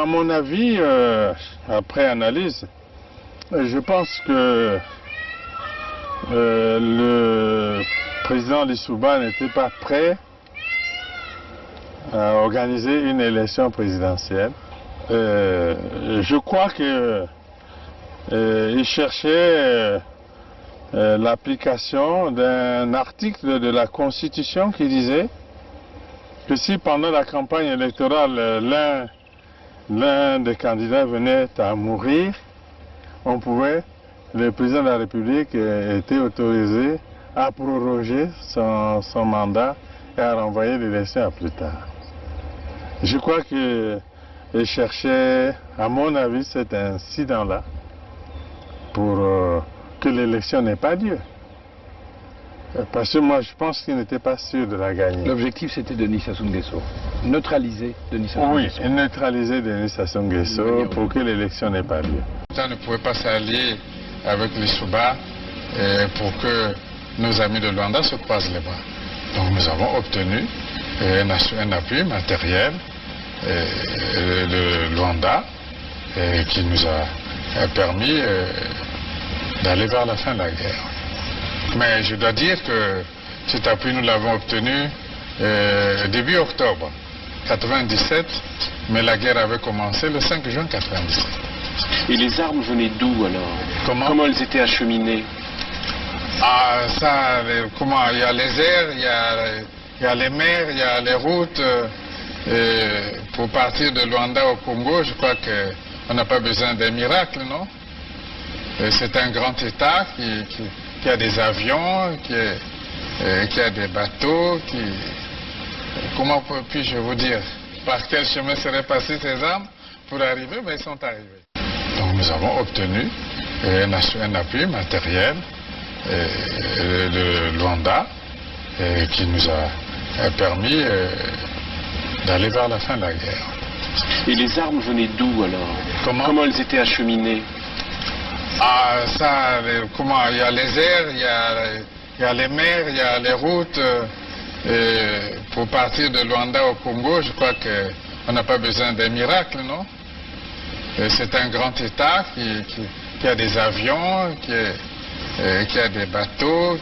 mon avis, après analyse, je pense que le président Lissouba n'était pas prêt à organiser une élection présidentielle. Je crois qu'il cherchait l'application d'un article de la Constitution qui disait que si pendant la campagne électorale l'un des candidats venait à mourir, le président de la République était autorisé à proroger son mandat et à renvoyer l'élection à plus tard. Je crois qu'il cherchait, à mon avis, cet incident-là pour que l'élection n'ait pas lieu. Parce que moi, je pense qu'il n'était pas sûr de la gagner. L'objectif, c'était Denis Sassou Nguesso. Neutraliser Denis Sassou Nguesso. Oui, neutraliser Denis Sassou Nguesso pour que l'élection n'ait pas lieu. On ne pouvait pas s'allier avec les Souba pour que nos amis de Luanda se croisent les bras. Donc nous avons obtenu un appui matériel de Luanda qui nous a permis d'aller vers la fin de la guerre. Mais je dois dire que cet appui, nous l'avons obtenu début octobre 1997, mais la guerre avait commencé le 5 juin 1997. Et les armes venaient d'où alors? Comment elles étaient acheminées? Ah, ça, comment? Il y a les airs, il y a les mers, il y a les routes. Pour partir de Luanda au Congo, je crois qu'on n'a pas besoin d'un miracle, non? C'est un grand État qui a des avions, qui a des bateaux, comment puis-je vous dire? Par quel chemin seraient passées ces armes pour arriver? Mais ils sont arrivés. Donc nous avons obtenu un appui matériel de Luanda qui nous a permis d'aller vers la fin de la guerre. Et les armes venaient d'où alors? Comment elles étaient acheminées? Ah, ça, comment? Il y a les airs, il y a les mers, il y a les routes. Pour partir de Luanda au Congo, je crois qu'on n'a pas besoin d'un miracle, non? C'est un grand État qui a des avions, qui a des bateaux,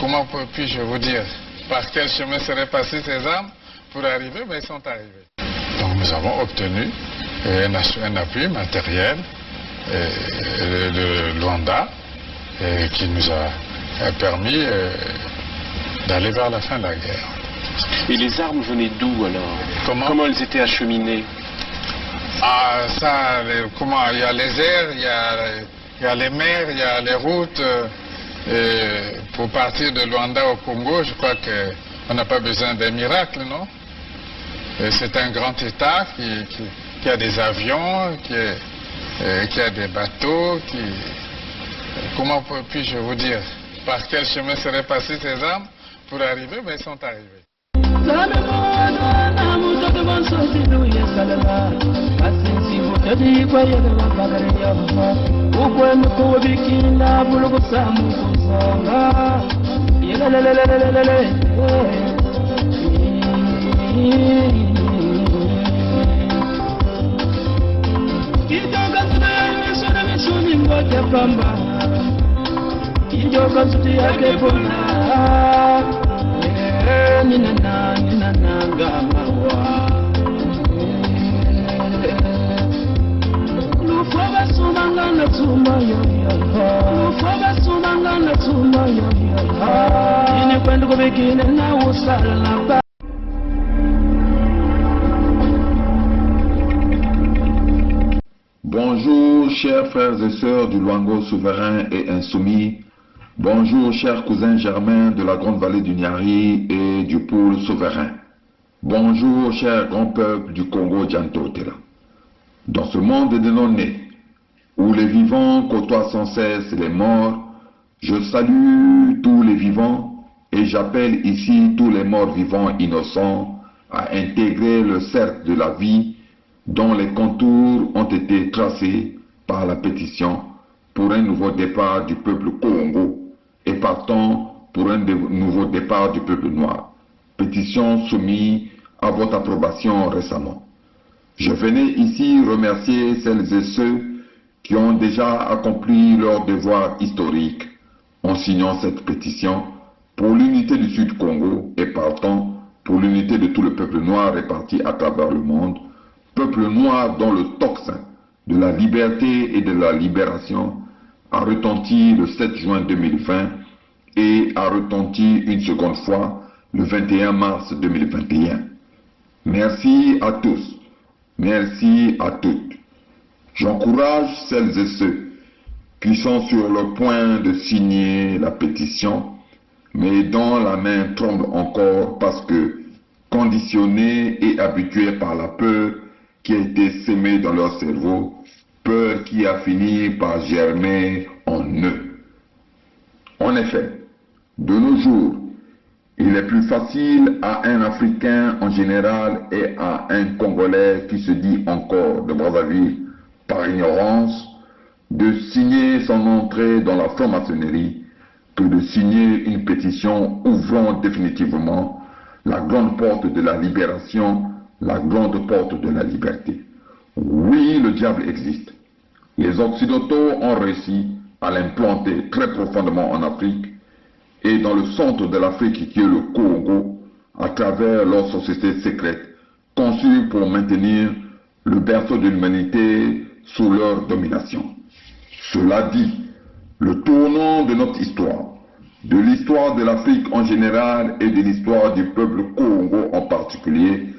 comment puis-je vous dire? Par quel chemin seraient passées ces armes pour arriver? Mais ils sont arrivés. Donc nous avons obtenu un appui matériel de Luanda qui nous a permis d'aller vers la fin de la guerre. Et les armes venaient d'où alors? Comment elles étaient acheminées? Ah, ça, comment? Il y a les airs, il y a les mers, il y a les routes. Pour partir de Luanda au Congo, je crois qu'on n'a pas besoin d'un miracle, non? C'est un grand État qui a des avions, qui a des bateaux, comment puis-je vous dire? Par quel chemin seraient passées ces armes pour arriver? Mais ils sont arrivés. Bonjour chers frères et sœurs du Luango souverain et insoumis. Bonjour chers cousins germains de la grande vallée du Niari et du pôle souverain. Bonjour chers grands peuples du Congo Djantotela. Dans ce monde des non-nés, où les vivants côtoient sans cesse les morts, je salue tous les vivants et j'appelle ici tous les morts vivants innocents à intégrer le cercle de la vie dont les contours ont été tracés par la pétition pour un nouveau départ du peuple Congo et partant pour un nouveau départ du peuple noir. Pétition soumise à votre approbation récemment. Je venais ici remercier celles et ceux qui ont déjà accompli leur devoir historique en signant cette pétition pour l'unité du Sud Congo et partant pour l'unité de tout le peuple noir réparti à travers le monde, peuple noir dont le tocsin de la liberté et de la libération a retenti le 7 juin 2020 et a retenti une seconde fois le 21 mars 2021. Merci à tous, merci à toutes. J'encourage celles et ceux qui sont sur le point de signer la pétition, mais dont la main tremble encore parce que conditionnés et habitués par la peur qui a été sémée dans leur cerveau, peur qui a fini par germer en eux. En effet, de nos jours, il est plus facile à un Africain en général et à un Congolais qui se dit encore de Brazzaville par ignorance de signer son entrée dans la franc-maçonnerie que de signer une pétition ouvrant définitivement la grande porte de la libération, la grande porte de la liberté. Oui, le diable existe. Les Occidentaux ont réussi à l'implanter très profondément en Afrique et dans le centre de l'Afrique qui est le Congo, à travers leur société secrète, conçue pour maintenir le berceau de l'humanité sous leur domination. Cela dit, le tournant de notre histoire, de l'histoire de l'Afrique en général et de l'histoire du peuple Congo en particulier,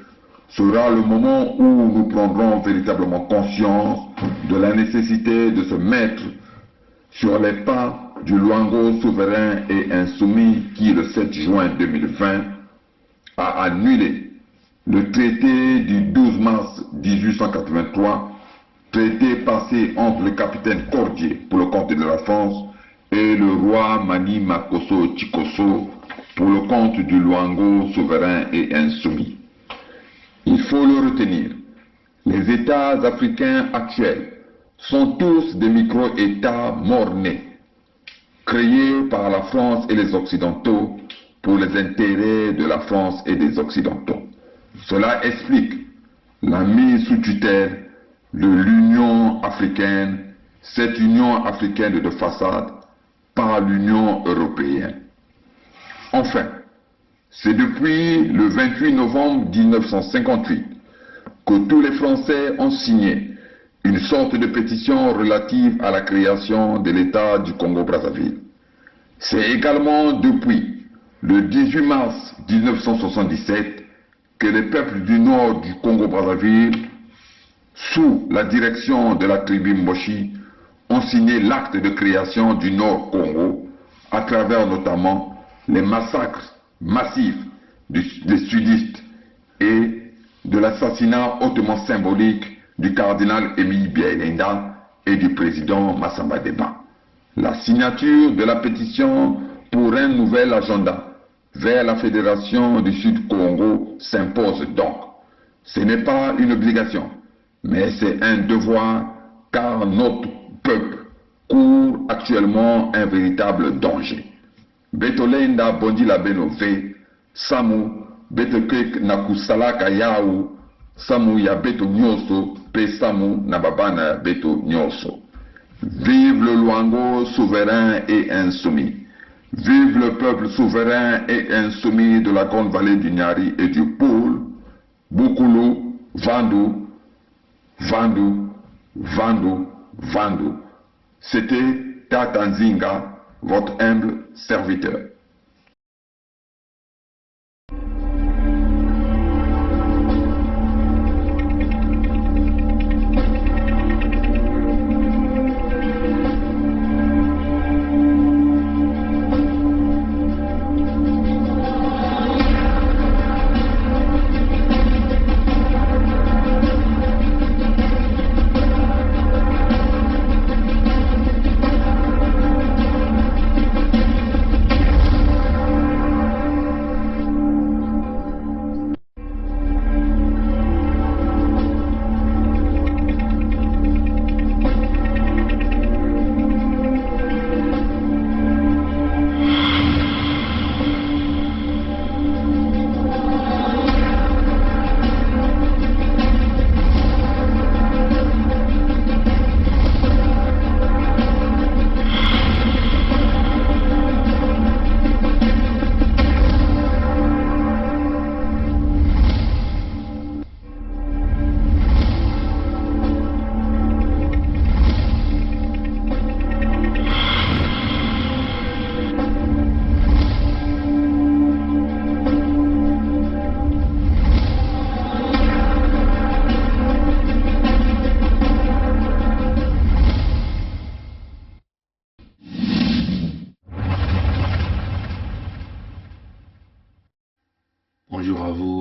sera le moment où nous prendrons véritablement conscience de la nécessité de se mettre sur les pas du Luango souverain et insoumis qui, le 7 juin 2020, a annulé le traité du 12 mars 1883, traité passé entre le capitaine Cordier pour le compte de la France et le roi Mani Makosso Chikoso pour le compte du Luango souverain et insoumis. Il faut le retenir, les États africains actuels sont tous des micro-États morts-nés, créés par la France et les Occidentaux pour les intérêts de la France et des Occidentaux. Cela explique la mise sous tutelle de l'Union africaine, cette Union africaine de façade, par l'Union européenne. Enfin, c'est depuis le 28 novembre 1958 que tous les Français ont signé une sorte de pétition relative à la création de l'État du Congo-Brazzaville. C'est également depuis le 18 mars 1977 que les peuples du nord du Congo-Brazzaville, sous la direction de la tribu Mboshi, ont signé l'acte de création du Nord Congo à travers notamment les massacres massifs des sudistes et de l'assassinat hautement symbolique du cardinal Émile Biaïlenda et du président Massamba Deba. La signature de la pétition pour un nouvel agenda vers la Fédération du Sud Congo s'impose donc. Ce n'est pas une obligation, mais c'est un devoir car notre peuple court actuellement un véritable danger. Betolenda bondi la benove, Samu, Betokek nakusalaka yau, Samu ya beto nyoso, pe Samu nababana beto nyoso. Vive le Luango souverain et insoumis. Vive le peuple souverain et insoumis de la grande vallée du Nyari et du Poul, Bukulu, Vandu, Vandu, Vandu, Vandu. C'était Tatanzinga, votre humble serviteur.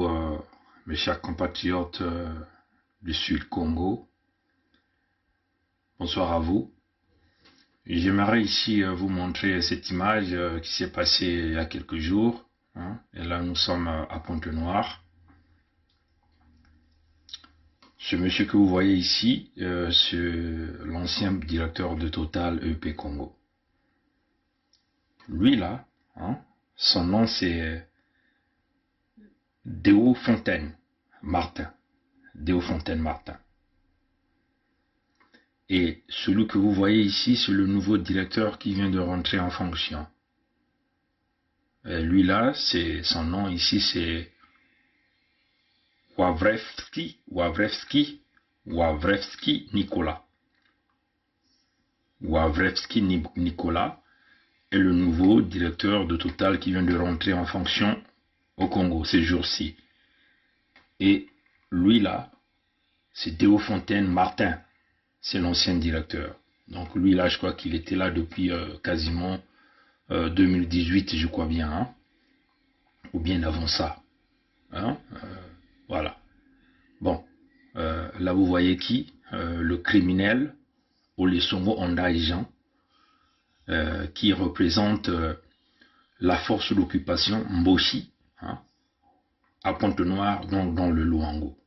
Bonjour mes chers compatriotes du Sud Congo. Bonsoir à vous. J'aimerais ici vous montrer cette image qui s'est passée il y a quelques jours. Et là nous sommes à Pointe-Noire. Ce monsieur que vous voyez ici, c'est l'ancien directeur de Total EP Congo. Lui là, son nom c'est Déo Fontaine Martin. Déo Fontaine Martin. Et celui que vous voyez ici, c'est le nouveau directeur qui vient de rentrer en fonction. Et lui là, son nom ici, c'est Wawrewski Nicolas. Wawrewski Nicolas est le nouveau directeur de Total qui vient de rentrer en fonction au Congo ces jours-ci. Et lui là, c'est Déo Fontaine Martin. C'est l'ancien directeur. Donc lui là, je crois qu'il était là depuis quasiment 2018, je crois bien. Ou bien avant ça. Voilà. Bon. Là, vous voyez qui le criminel Olesongo Ondaijan, qui représente la force d'occupation Mboshi, à Pointe-Noire, donc dans le Luango.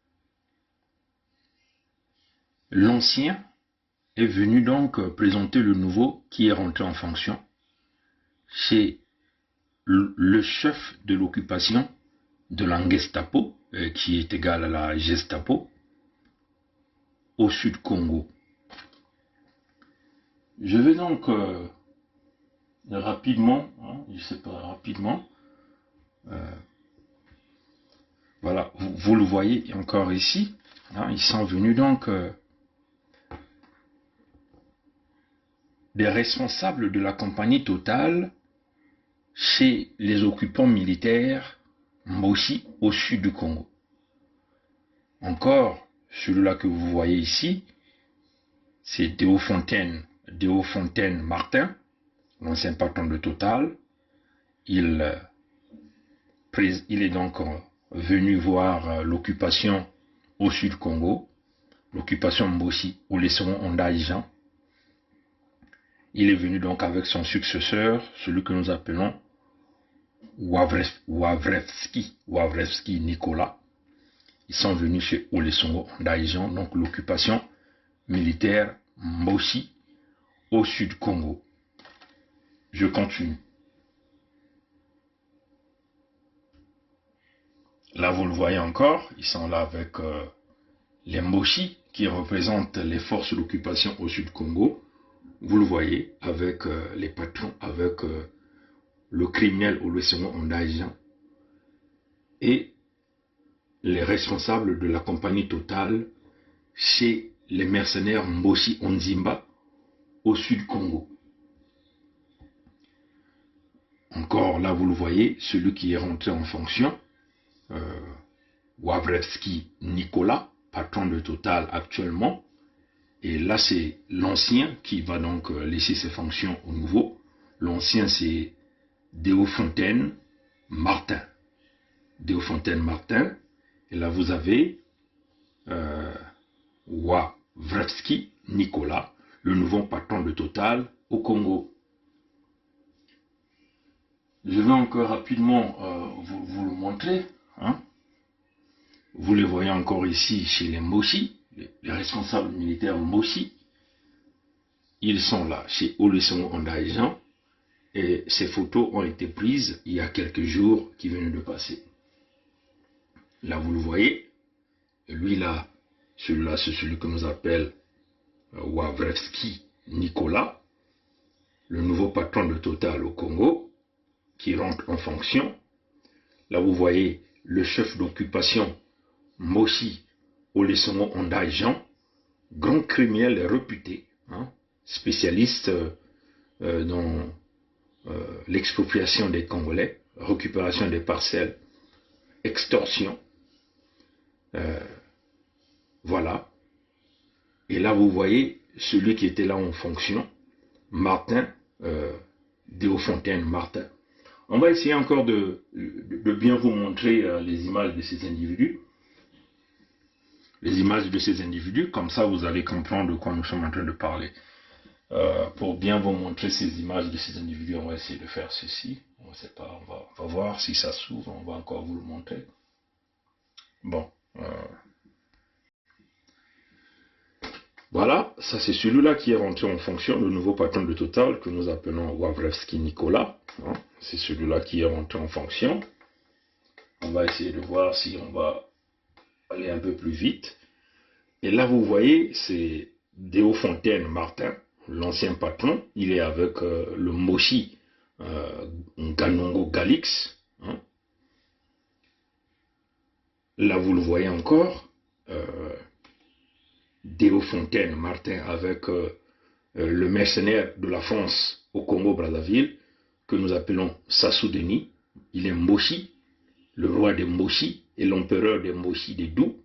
L'ancien est venu donc présenter le nouveau qui est rentré en fonction chez le chef de l'occupation de la Gestapo, qui est égal à la Gestapo, au Sud Congo. Je vais donc rapidement, voilà, vous le voyez encore ici, ils sont venus donc des responsables de la compagnie Total chez les occupants militaires Mboshi au sud du Congo. Encore, celui-là que vous voyez ici, c'est Déo Fontaine Martin, l'ancien patron de Total. Il est donc venu voir l'occupation au sud Congo, l'occupation Mboshi ou les Songo Ondaijan. Il est venu donc avec son successeur, celui que nous appelons Wawrewski Nicolas. Ils sont venus chez Olesongo Ondaijan, donc l'occupation militaire Mboshi au sud Congo. Je continue. Là, vous le voyez encore, ils sont là avec les Mboshi qui représentent les forces d'occupation au sud Congo. Vous le voyez avec les patrons, avec le criminel Olesongo Ondaijan et les responsables de la compagnie Total chez les mercenaires Mboshi Onzimba au sud Congo. Encore là, vous le voyez, celui qui est rentré en fonction, Wawrewski Nicolas, patron de Total actuellement. Et là, c'est l'ancien qui va donc laisser ses fonctions au nouveau. L'ancien, c'est Déo Fontaine Martin. Déo Fontaine Martin. Et là, vous avez Wawrewski Nicolas, le nouveau patron de Total au Congo. Je vais encore rapidement vous le montrer. Vous les voyez encore ici chez les Mboshi, les responsables militaires Mboshi. Ils sont là chez Olesongo Ondaijan et ces photos ont été prises il y a quelques jours qui viennent de passer. Là, vous le voyez. Et lui là, celui-là, c'est celui que nous appelle Wawrewski Nicolas, le nouveau patron de Total au Congo, qui rentre en fonction. Là, vous voyez le chef d'occupation Mboshi Olesongo Ondaijan, grand criminel réputé, spécialiste dans l'expropriation des Congolais, récupération des parcelles, extorsion. Voilà. Et là, vous voyez celui qui était là en fonction, Martin, Déo Fontaine Martin. On va essayer encore de bien vous montrer les images de ces individus. Les images de ces individus, comme ça vous allez comprendre de quoi nous sommes en train de parler. Pour bien vous montrer ces images de ces individus, on va essayer de faire ceci. On sait pas, on va voir si ça s'ouvre, on va encore vous le montrer. Bon. Voilà, ça c'est celui-là qui est rentré en fonction, le nouveau patron de Total que nous appelons Wawrewski Nicolas. Hein, c'est celui-là qui est rentré en fonction. On va essayer de voir si on va aller un peu plus vite. Et là, vous voyez, c'est Déo Fontaine Martin, l'ancien patron. Il est avec le Moshi Ganongo Galix. Hein. Là, vous le voyez encore. Déo Fontaine Martin avec le mercenaire de la France au Congo-Brazzaville, que nous appelons Sassou Denis. Il est Moshi, le roi des Moshi et l'empereur des Moshi des Dou.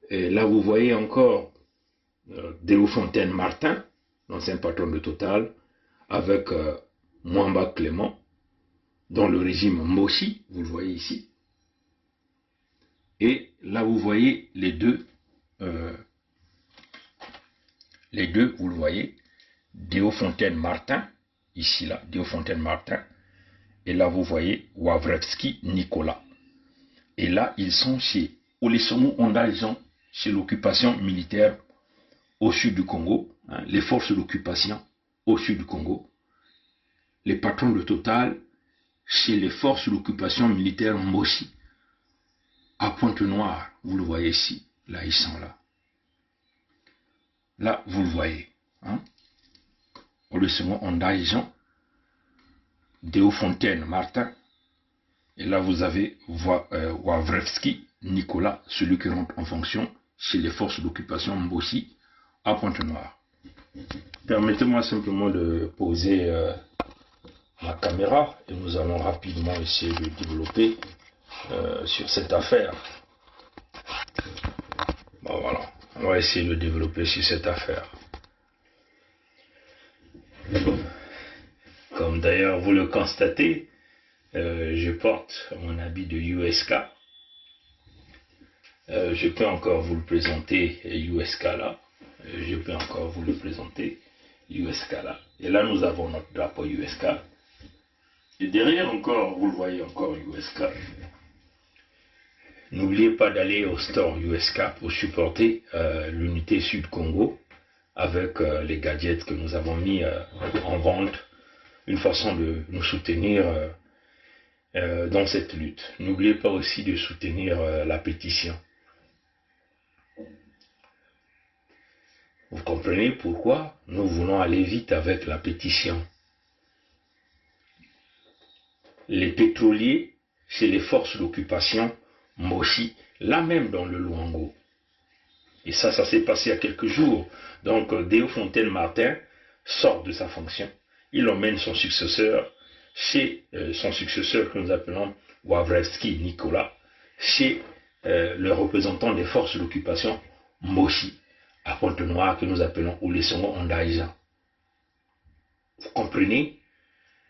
Et là, vous voyez encore Déo Fontaine Martin, l'ancien patron de Total, avec Mwamba Clément, dans le régime Moshi, vous le voyez ici. Et là, vous voyez les deux, vous le voyez, Déo Fontaine Martin, ici là, Déo Fontaine Martin, et là, vous voyez Wawrewski Nicolas. Et là, ils sont chez Olusegun Obasanjo, chez l'occupation militaire au sud du Congo, hein, les forces d'occupation au sud du Congo, les patrons de Total chez les forces d'occupation militaire Moshi, à Pointe-Noire, vous le voyez ici, là ils sont là. Là, vous le voyez, hein, Olusegun Obasanjo, Déo Fontaine Martin, et là vous avez Wawrewski Nicolas, celui qui rentre en fonction chez les forces d'occupation Moshi à Pointe-Noire. Permettez-moi simplement de poser ma caméra et nous allons rapidement essayer de développer sur cette affaire. Bon voilà, on va essayer de développer sur cette affaire. Comme d'ailleurs vous le constatez, je porte mon habit de USK. Je peux encore vous le présenter, USK là. Je peux encore vous le présenter, USK là. Et là, nous avons notre drapeau USK. Et derrière encore, vous le voyez encore, USK. N'oubliez pas d'aller au store USK pour supporter l'unité Sud-Congo avec les gadgets que nous avons mis en vente. Une façon de nous soutenir dans cette lutte. N'oubliez pas aussi de soutenir la pétition. Vous comprenez pourquoi nous voulons aller vite avec la pétition. Les pétroliers, c'est les forces d'occupation Moshi, là même dans le Luango. Et ça s'est passé il y a quelques jours. Donc Déo Fontaine Martin sort de sa fonction. Il emmène son successeur chez son successeur que nous appelons Wawrewski Nicolas, chez le représentant des forces d'occupation Moshi, à Pointe-Noire, que nous appelons Olusegun Obasanjo. Vous comprenez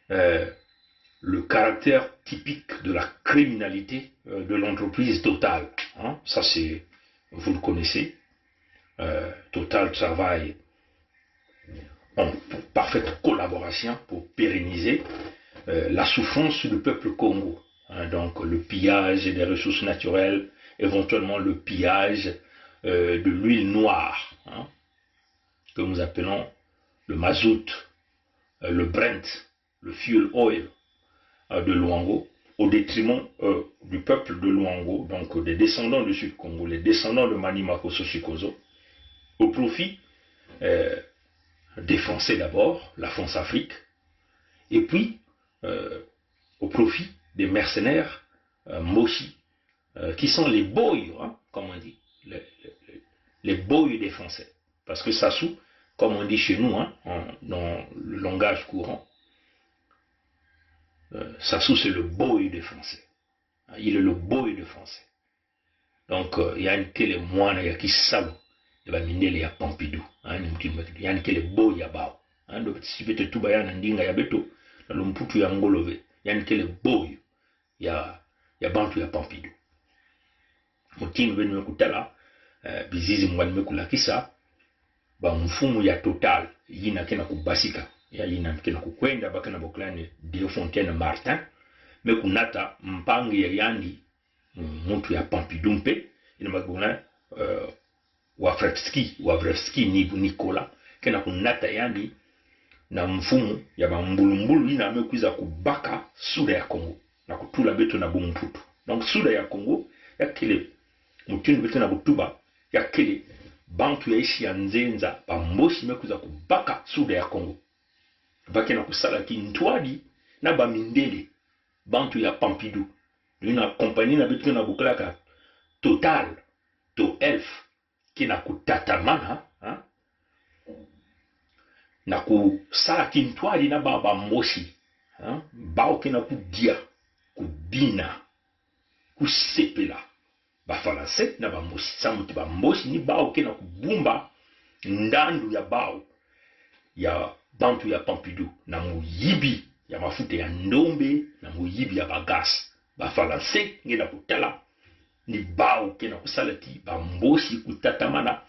le caractère typique de la criminalité de l'entreprise Total. Hein? Ça, c'est, vous le connaissez. Total travaille en parfaite collaboration pour pérenniser la souffrance du peuple Congo. Hein? Donc, le pillage des ressources naturelles, éventuellement le pillage de l'huile noire, hein, que nous appelons le mazout, le Brent, le fuel oil de Luango, au détriment du peuple de Luango, donc des descendants du Sud-Congo, les descendants de Mani Makosso Chikozo, au profit des Français d'abord, la France-Afrique, et puis au profit des mercenaires Moshi, qui sont les boys, hein, comme on dit, les boys des Français. Parce que Sassou, comme on dit chez nous, hein, dans le langage courant, Sassou c'est le boy des Français. Il est le boy des Français. Donc, il y a une télé moine, il y a qui savent, il va miner les Pompidou. Il y a une télé boy à bas. Donc, si tu veux te tout bailler en dinga, il y a beto. na lumputu ya ngolove yani kele boyo ya bantu ya Pompidou mutindu benu kutala bizizi mwali mekulakisa ba mfumu ya Total yina kena kubasika ya yina kena kukwenda bakana boklane Diofontaine Martin mekunata mpangi ya yandi muntu ya Pompidou mpe ina magona Wawrewski ni Nicolas kena kunata yandi na mfumu ya bambulumbulu ina amekuiza kubaka suda ya Kongo na kutula beto na bumputu. Donc suda ya Kongo ya kile mutindu beto na butuba ya kile bantu ya ishi ya nzenza bamboshi mekuiza kubaka suda ya Kongo. Bake na kusala kintwadi na bamindele bantu ya Pompidou. Ina kompani na beto na buklaka Total to Elf kina kutatamana na kusala kintwali na baba moshi bao kena kudia kubina kusepela ba Français na ba moshi samuti ba moshi ni bao kena kubumba ndandu ya bao ya bantu ya Pompidou na muyibi ya mafuta ya ndombe na muyibi ya bagas ba Français ngena kutala ni bao kena kusalati ba mboshi kutatamana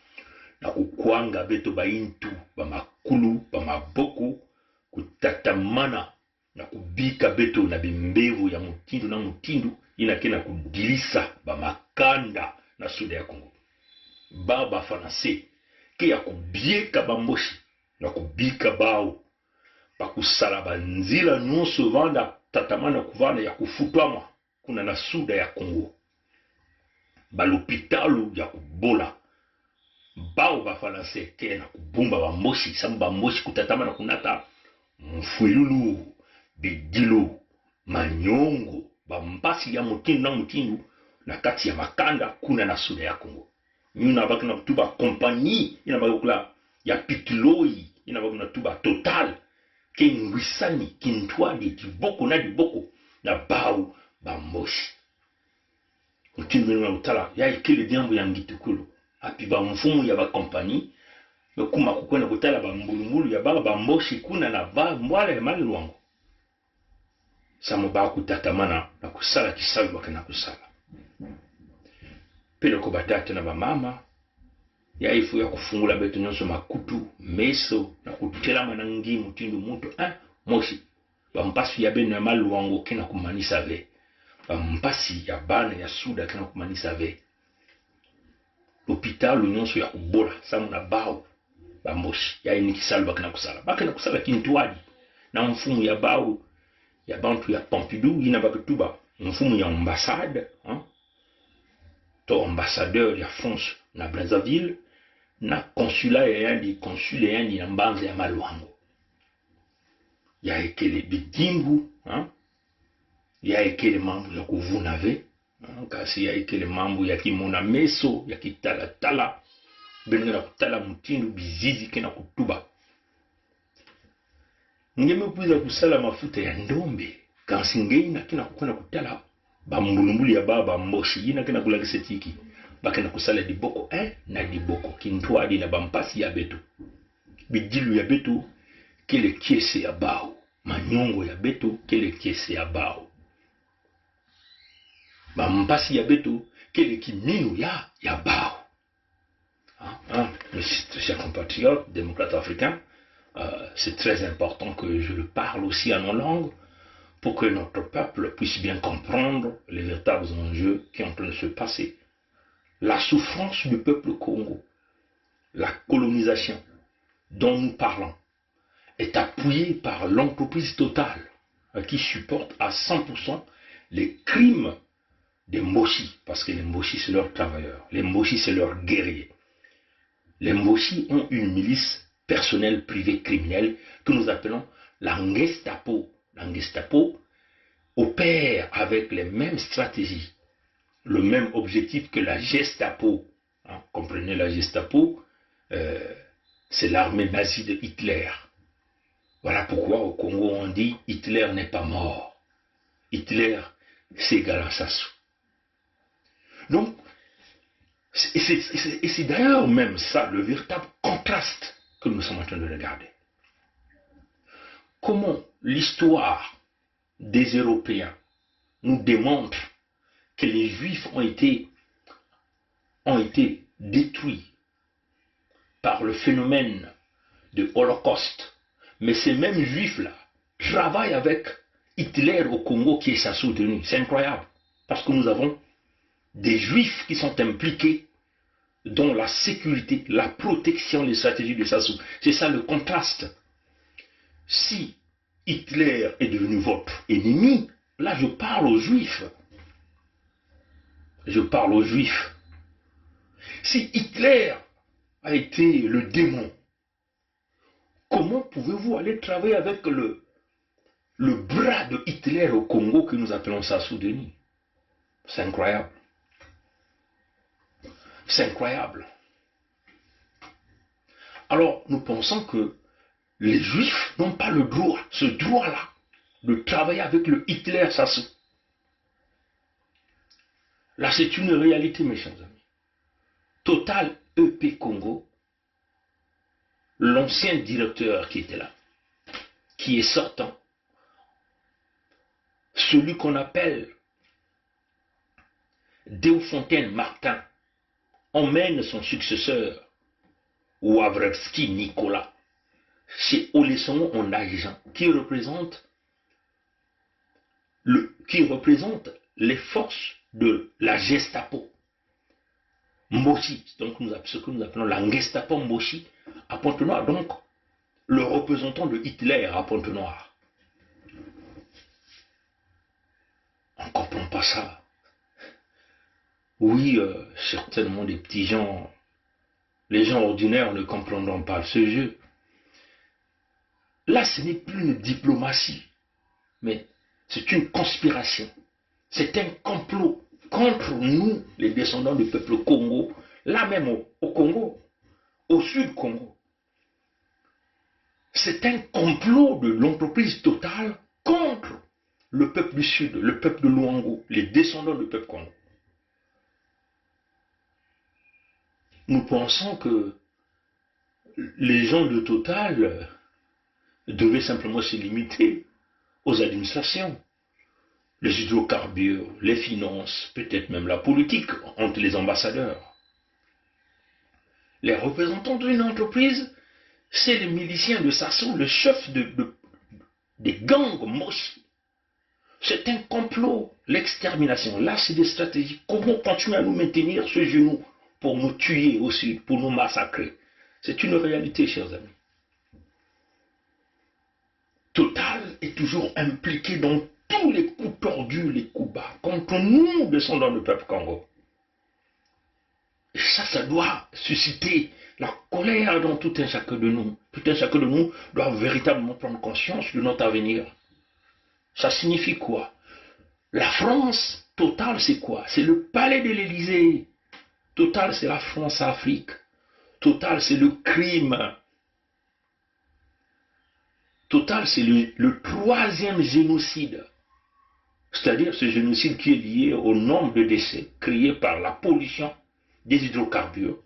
na kukwanga beto ba intu ba makulu ba maboko kutatamana na kubika beto na bimbevu ya mutindu na mutindu ina kena kudilisa ba makanda na suda ya Kongo baba Français ke ya kubieka ba mboshi na kubika bao pa kusala banzila nyonso vanda tatamana kuvana ya kufutwama kuna na suda ya Kongo balopitalu ya kubola bao ba Français ke na kubumba ba moshi samu ba moshi kutatama na kunata mfululu bidilo manyongo ba mpasi ya mutindu na kati ya makanda kuna na suda ya Kongo nyuna bakina tuba kompani ina bakula ya Pitloi ina bakuna tuba Total ke ngwisani kintwadi diboko na diboko na bao ba moshi mutindu na mutala ya ikile diambo ya ngitukulu api ba mfumu ya ba kompani kuma kukwenda kutala ba mbulumbulu ya baba mboshi kuna na ba mbwala ya mali lwango samo ba kutatamana na kusala kisawi bakana kusala pele ko batata na ba mama ya ifu ya kufungula beto nyonso makutu meso na kutela manangi mutindu muto moshi ba mpasu ya beno ya mali lwango kena kumanisa ve ba mpasi ya bana ya suda kena kumanisa ve l'hôpital nyonso ya kubola samu na bao ba moshi ya inikisalo bakana kusala kintwadi na mfumu ya bao ya bantu ya Pompidou ina bakutuba mfumu ya ambassade to ambassadeur ya France na Brazzaville na consulat ya yandi consul ya yandi na mbanza ya Malwango ya ekele bidingu ya ekele mambo ya kuvuna ve kasi ya ekele mambo ya kimona meso ya kitalatala benga na kutala mutindu bizizi kena kutuba ngeme kuiza kusala mafuta ya ndombe kansi ngena kena kukona kutala bambulumbuli ya baba mboshi yina kena kulakisa tiki bakena kusala diboko na diboko kintwadi na bampasi ya beto bidilu ya beto kele kiese ya bao manyongo ya beto kele kiese ya bao bampasi ya beto kele kiminu ya bao mes chers compatriotes démocrates africains, c'est très important que je le parle aussi en nos langues pour que notre peuple puisse bien comprendre les véritables enjeux qui sont en train de se passer. La souffrance du peuple Congo, la colonisation dont nous parlons, est appuyée par l'entreprise Total qui supporte à 100% les crimes des Mboshi, parce que les Mboshi c'est leurs travailleurs, les Mboshi c'est leurs guerriers. Les Mboshi ont une milice personnelle privée criminelle que nous appelons la Gestapo. La Gestapo opère avec les mêmes stratégies, le même objectif que la Gestapo. Comprenez, la Gestapo, c'est l'armée nazie de Hitler. Voilà pourquoi au Congo on dit Hitler n'est pas mort. Hitler, c'est Galansassou. Donc, et c'est d'ailleurs même ça le véritable contraste que nous sommes en train de regarder. comment l'histoire des Européens nous démontre que les Juifs ont été détruits par le phénomène de Holocauste. Mais ces mêmes Juifs-là travaillent avec Hitler au Congo qui est sa soutenue. C'est incroyable. Parce que nous avons des Juifs qui sont impliqués dans la sécurité, la protection, les stratégies de Sassou. C'est ça le contraste. Si Hitler est devenu votre ennemi, là je parle aux Juifs. Je parle aux Juifs. Si Hitler a été le démon, comment pouvez-vous aller travailler avec le bras de Hitler au Congo que nous appelons Sassou Denis? C'est incroyable. C'est incroyable. Alors, nous pensons que les Juifs n'ont pas le droit, ce droit-là, de travailler avec le Hitler Sassou. Là, c'est une réalité, mes chers amis. Total EP Congo, l'ancien directeur qui était là, qui est sortant, celui qu'on appelle Déofontaine Martin, emmène son successeur, Wawrewski Nicolas, chez Olesongo en agent, qui représente les forces de la Gestapo. Moshi, donc ce que nous appelons la Gestapo Moshi, à Pointe-Noire, donc le représentant de Hitler à Pointe-Noire. On ne comprend pas ça. Oui, certainement des petits gens, les gens ordinaires ne comprendront pas ce jeu. Là, ce n'est plus une diplomatie, mais c'est une conspiration. C'est un complot contre nous, les descendants du peuple Congo, là même au Congo, au sud Congo. C'est un complot de l'entreprise Total contre le peuple du sud, le peuple de Luango, les descendants du peuple Congo. Nous pensons que les gens de Total devaient simplement se limiter aux administrations, les hydrocarbures, les finances, peut-être même la politique entre les ambassadeurs. Les représentants d'une entreprise, c'est les miliciens de Sassou, le chef des gangs Moshi. C'est un complot, l'extermination. Là, c'est des stratégies. Comment continuer à nous maintenir ce genou pour nous tuer au sud, pour nous massacrer? C'est une réalité, chers amis. Total est toujours impliqué dans tous les coups tordus, les coups bas, contre nous, descendants du peuple Congo. Et ça doit susciter la colère dans tout un chacun de nous. Tout un chacun de nous doit véritablement prendre conscience de notre avenir. Ça signifie quoi? La France, Total, c'est quoi? C'est le palais de l'Élysée. Total, c'est la France-Afrique. Total, c'est le crime. Total, c'est le troisième génocide. C'est-à-dire ce génocide qui est lié au nombre de décès créés par la pollution des hydrocarbures,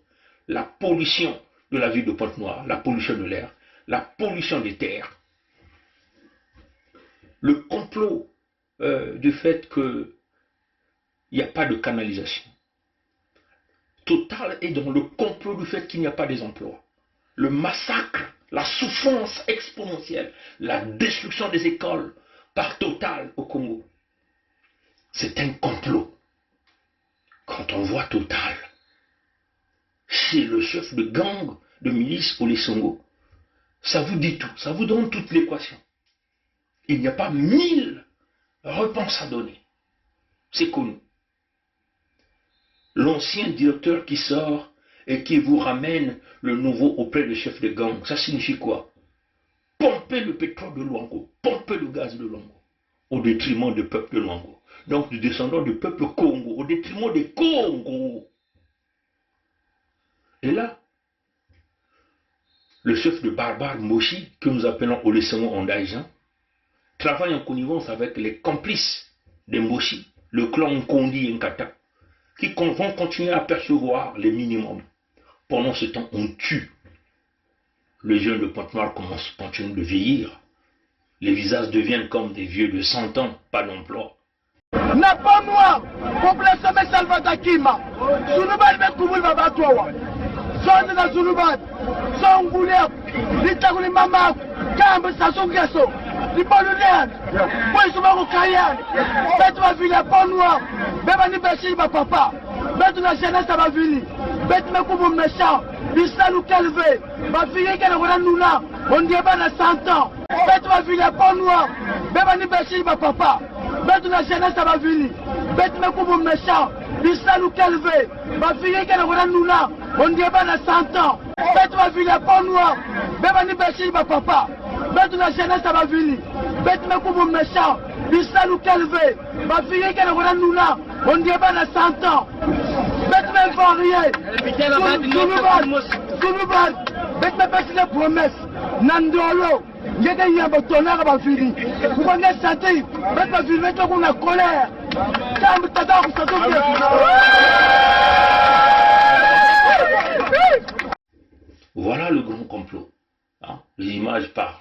la pollution de la ville de Pointe-Noire, la pollution de l'air, la pollution des terres, le complot du fait qu'il n'y a pas de canalisation. Total est dans le complot du fait qu'il n'y a pas des emplois. Le massacre, la souffrance exponentielle, la destruction des écoles par Total au Congo. C'est un complot. Quand on voit Total, c'est le chef de gang de milice Olesongo. Ça vous dit tout, ça vous donne toute l'équation. Il n'y a pas 1000 réponses à donner. C'est connu. L'ancien directeur qui sort et qui vous ramène le nouveau auprès du chef de gang, ça signifie quoi? Pomper le pétrole de Luango, pomper le gaz de Luango, au détriment du peuple de Luango. Donc du descendant du peuple Congo, au détriment des Congo. Et là, le chef de barbare Moshi, que nous appelons Olesongo Ondaïjan, travaille en connivence avec les complices des Moshi, le clan Nkondi Nkata, qui vont continuer à percevoir les minimums. Pendant ce temps, on tue. Les jeunes de Pointe-Noire continuent de vieillir. les visages deviennent comme des vieux de 100 ans, pas d'emploi. Na pas noir, population me Salvador Kima. Zulubat me kubul baba towa. Zone na Zulubat. Son gulep. Litaguli mama. Kambe sasungeso. Libalulian. Boy subako kayan. Betu ma ville pas noir. Beba ni beshi ba papa. Betu na jeunesse ba ville. Betu me kubu méchant. Bisalu kelve. Ma fille qui est nuna. On dit pas na 100 ans. Betu ma ville pas noir. Beba ni beshi ba papa. Betu na jeunesse ba ville. Betu me kubu méchant. Bisalu kelve. Ma fille qui est nuna. On dit pas na 100 ans. Betu ma ville pas noir. Beba ni beshi ba papa. Betu na jeunesse ba ville. Betu me kubu méchant. Bisalu kelve. Ma fille qui est nuna. On dit pas na 100 ans. Betu me varié. Zulubat. Betu me beshi de promesse. Nandolo. Yega yamba tonaka ba fili. Kukonga santé. Betu ma ville mettre qu'on a colère. Kambe tata ko sato. Voilà le grand complot. Hein? Les images parlent.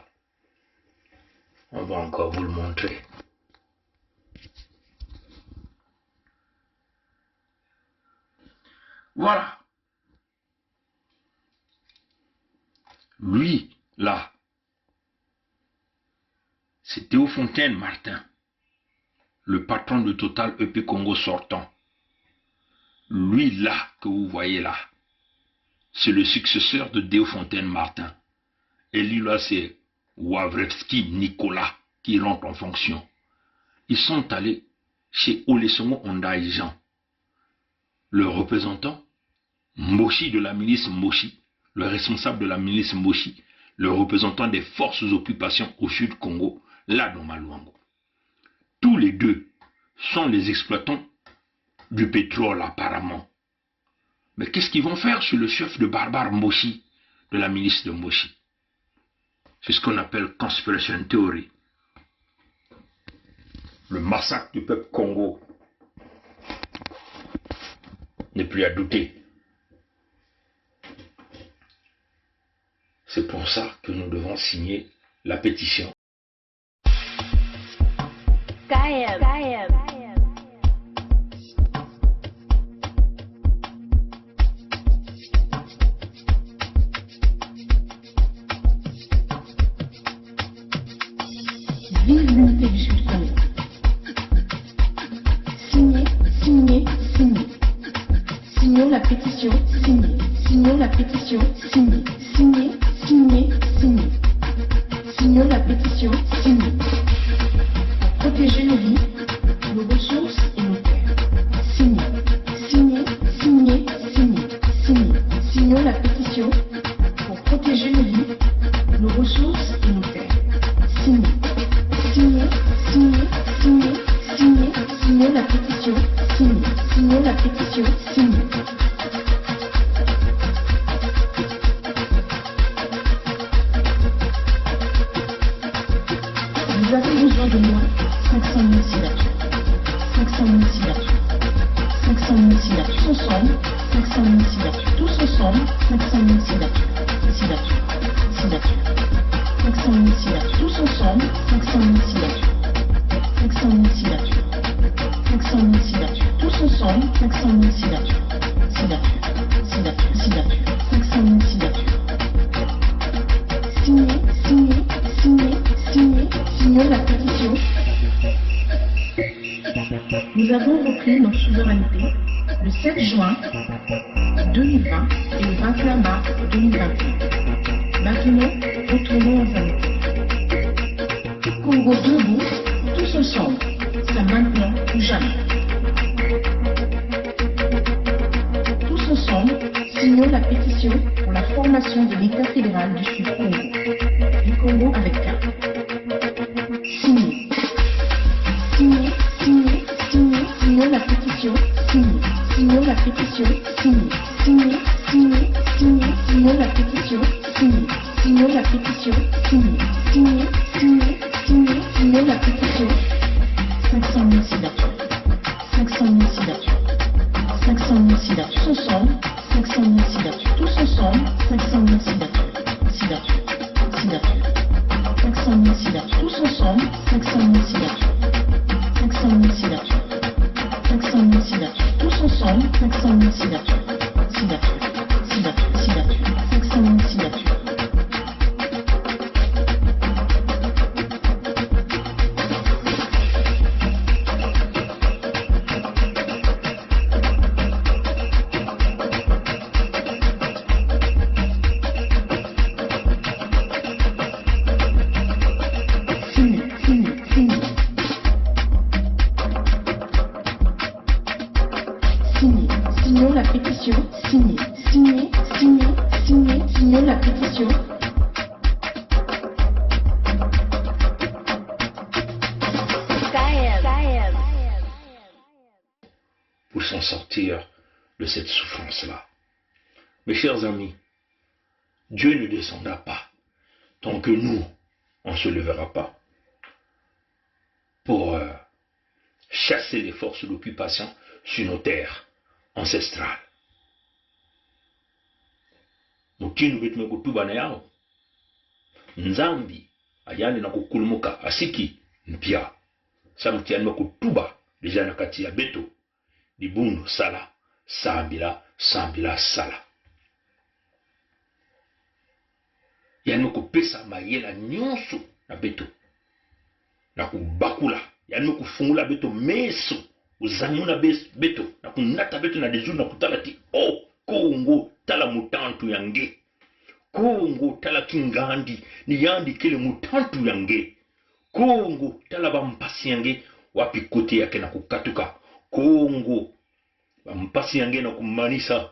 On va encore vous le montrer. Voilà. Lui, là, c'est Théofontaine Martin, le patron de Total EP Congo sortant. Lui, là, que vous voyez là, c'est le successeur de Théofontaine Martin. Et lui, là, c'est Wawrewski Nicolas qui rentre en fonction. Ils sont allés chez Olesongo Ondaï Jean, le représentant Moshi de la milice Moshi, le responsable de la milice Moshi, le représentant des forces d'occupation au sud Congo, là dans Maluango. Tous les deux sont les exploitants du pétrole apparemment. Mais qu'est-ce qu'ils vont faire sur le chef de barbare Moshi, de la milice de Moshi? C'est ce qu'on appelle conspiration theory. Le massacre du peuple Congo n'est plus à douter. C'est pour ça que nous devons signer la pétition. Vive l'unité du Sud-Congo. Signez, signez, signez. Signons la pétition, signez. Signons la pétition, signez. Signez, signez, signez. Signons la pétition, signez. Pour protéger nos vies, nos ressources et nos terres. Signez, signez, signez, signez. Signez. Signons la pétition pour protéger nos vies, nos ressources et nos terres. Signez. Signez, signez, signez, signez, signez la pétition, signez, signez la pétition, signez. Vous avez besoin de moi, 500 000 signatures. 500 000 signatures. 500 000 signatures. Tous ensemble, 500 000 signatures. Tous ensemble, 500 000 signatures. Signatures. Signatures. 500 000 signatures. Tous ensemble, 500 000 signatures. 500 000 signatures. 500 000 signatures. Tous ensemble, 500 000 signatures. Signatures. Signatures. Signatures. 500 000 signatures. Signez, signez, signez, signez, signez la pétition. Nous avons repris notre souveraineté le 7 juin 2020 et le 21 mars 2021. Maintenant, retournons aux années. Congo debout, tous ensemble, c'est maintenant ou jamais. Tous ensemble, signons la pétition pour la formation de l'État fédéral du Sud-Congo. Du Congo avec K. Signez. Signez, signez, signez, signons la pétition, signez. Signons la pétition, signez. Signez, signez, signez, signons la pétition, signez. Signons la pétition, signez. Signez, signez, signez, signons la pétition. 500 000 signatures. 500 000 signatures. 500 000 signatures. Tous ensemble, 500 000 signatures. Tous ensemble, 500 000 signatures. Signatures. Signatures. 500 000 signatures. Tous ensemble. total 500 000 signatures. Signatures. 500 000 signatures. Signons la pétition. Signez la pétition. Pour s'en sortir de cette souffrance-là. Mes chers amis, Dieu ne descendra pas tant que nous, on ne se lèvera pas pour chasser les forces d'occupation sur nos terres ancestrales. Mutinu betu mekutuba na yao nzambi ayane na kukulumuka asiki mpya samutiani mekutuba deja na kati ya beto libundu sala sambila sala yani mekupesa mayela nyonso na beto na kubakula yani mekufungula beto meso uzamuna beto na kunata beto na deju na kutalati oh Kongo tala mutantu yange Kongo tala kingandi ni yandi kele mutantu yange Kongo tala bampasi yange wapi kote yake na kukatuka Kongo bampasi yange na kumanisa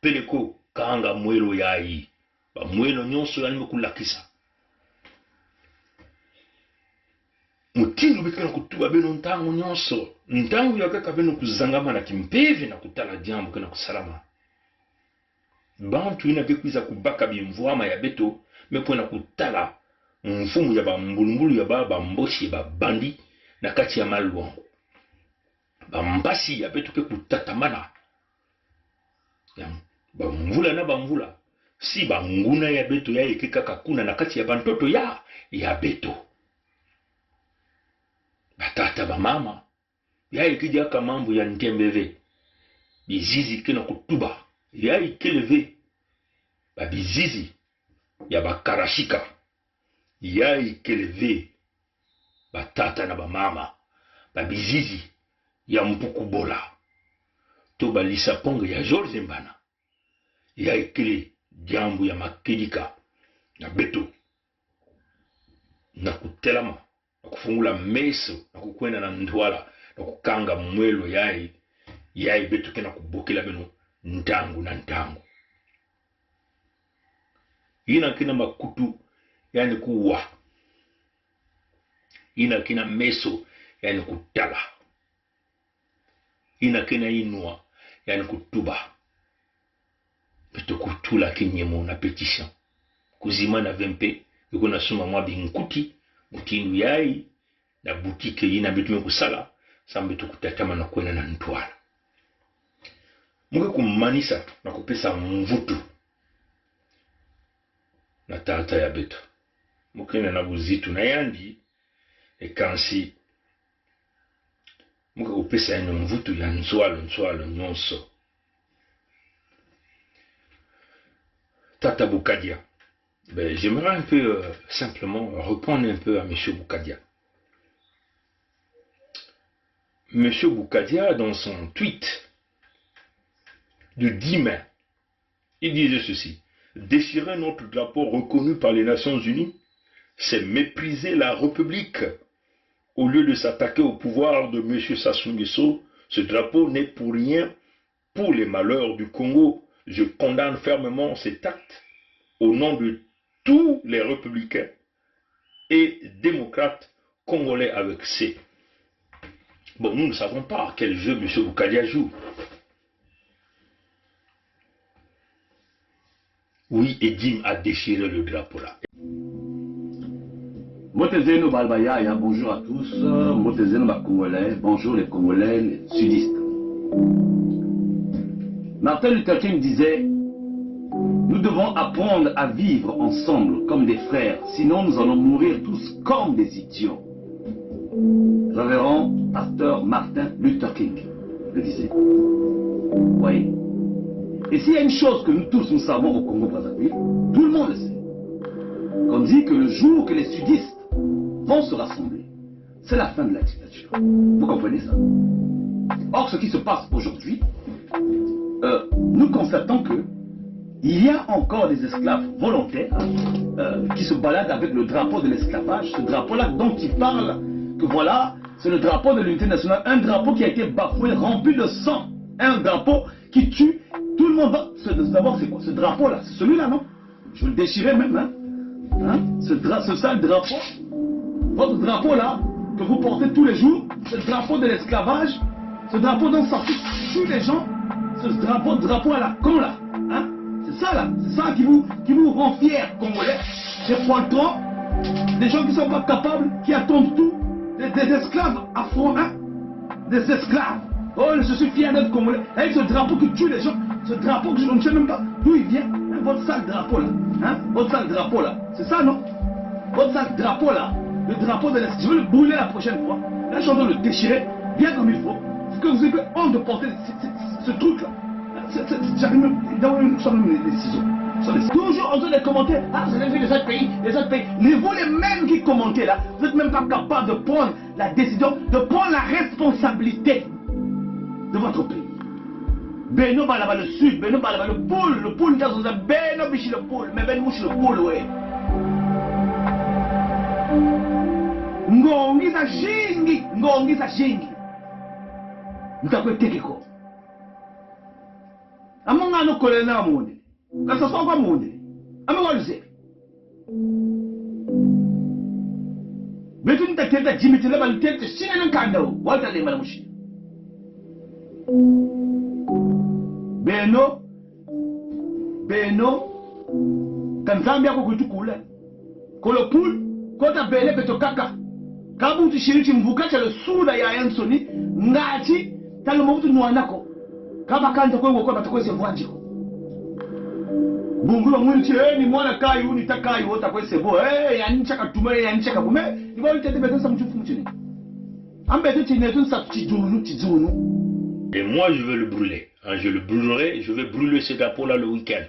peleko kanga mwelo yayi ba mwelo nyonso yani mekulakisa mutindo bikana kutuba beno ntango nyonso ntango yakaka beno kuzangama na kimpevi na kutala jambo kana kusalama bantu ina bekuiza kubaka bimvwama ya beto mepona kutala mfumu ya bambulumbulu ya bamboshi ya bandi na kati ya malwango bambasi ya beto ke kutatamana ya bamvula na bamvula si banguna ya beto ya ekeka kuna na kati ya bantoto ya beto batata bamama ya ekija kamambo ya ntembeve bizizi kena kutuba ya ikeleve babizizi ya bakarashika ya ikeleve batata na bamama babizizi ya mpukubola to balisa ponge ya George Mbana ya ikele jambu ya makedika na beto na kutelama na kufungula meso na kukwenda na ndwala na kukanga mwelo yai beto kena kubokela beno ntangu na ntangu ina kina makutu yani kuwa ina kina meso yani kutala ina kina inua yani kutuba beto kutula kinyemo na petition kuzima na vempe yuko na suma mwa binkuti mutinu yai na butike ina betu mekusala sambetu kutatama na kwena na ntwala muke kumanisa na kupesa mvutu na tata ya beto mukene na buzitu na yandi ekansi muke kupesa eno mvutu ya nzwalo nyonso Tata Boukadia. J'aimerais un peu simplement répondre un peu à M. Boukadia. M. Boukadia, dans son tweet de 10 mai, il disait ceci: déchirer notre drapeau reconnu par les Nations Unies, c'est mépriser la République. Au lieu de s'attaquer au pouvoir de M. Sassou Nguesso, ce drapeau n'est pour rien pour les malheurs du Congo. Je condamne fermement cet acte au nom de tous les républicains et démocrates congolais avec C. Bon, nous ne savons pas quel jeu M. Boukadia joue. Oui, Edim a déchiré le drapeau là. Motezeno Balbayaya, bonjour à tous. Motezeno Congolais, bonjour les Congolais les sudistes. Martin Luther King disait: nous devons apprendre à vivre ensemble comme des frères, sinon nous allons mourir tous comme des idiots. Révérend pasteur Martin Luther King le disait. Vous voyez? Et s'il y a une chose que nous tous nous savons au Congo-Brazzaville, tout le monde le sait. On dit que le jour que les sudistes vont se rassembler, c'est la fin de la dictature. Vous comprenez ça? Or, ce qui se passe aujourd'hui, nous constatons que il y a encore des esclaves volontaires qui se baladent avec le drapeau de l'esclavage, ce drapeau-là dont ils parlent, que voilà, c'est le drapeau de l'unité nationale, un drapeau qui a été bafoué, rempli de sang, un drapeau qui tue. Tout le monde va savoir c'est quoi ce drapeau-là, c'est celui-là, non? Je vais le déchirer même, hein? Ce sale drapeau, votre drapeau-là, que vous portez tous les jours, ce drapeau de l'esclavage, ce drapeau dont sortent tous les gens, ce drapeau à la con là, hein? C'est ça là, c'est ça qui vous rend fiers, Congolais. Des poitrons, des gens qui ne sont pas capables, qui attendent tout, des esclaves afro, hein? Des esclaves. Oh, je suis fier d'être Congolais. Avec ce drapeau qui tue les gens, ce drapeau que je ne sais même pas d'où il vient, hein? Votre sale drapeau là, hein? Votre sale drapeau là, c'est ça non? Votre sale drapeau là, le drapeau de l'esclavage, je vais le brûler la prochaine fois. Là, je suis en train de le déchirer, bien comme il faut. Parce que vous avez honte de porter ce truc là. J'arrive même les ciseaux. Toujours en train de commenter. Ah, vous avez vu les autres pays, les autres pays. Mais vous les mêmes qui commentez là, vous n'êtes même pas capable de prendre la décision, de prendre la responsabilité de votre pays. Beno balaba le sud, Beno balaba le poule, Beno bichi le poule, mais Ben mouche le poule, ouais. Ngongi sa shingi. Mtakwe tekeko. Amonga no kolena monde. Kasa sokwa monde. Amonga lise. Betu nitakenda jimiti leba lutete shine nkandao. Walta le malamushi. Beno kanzambi yako kuitukula. Kolo pool kota bele beto kaka. Kabu tushiriki mvuka cha le suda ya Anthony ngati talo mbutu nwanako. Kama kanta kwenye kwa batakwese vwanjiko. Bungu wa mwili ni mwana kayu ni takayu wota kwese bo yanisha katumere yanisha kabume ni wali tete betansa mchufu mchini. Ambete tine tun sa tijunu. Et moi je veux le brûler. Hein, je le brûlerai, je vais brûler ce drapeau là le week-end.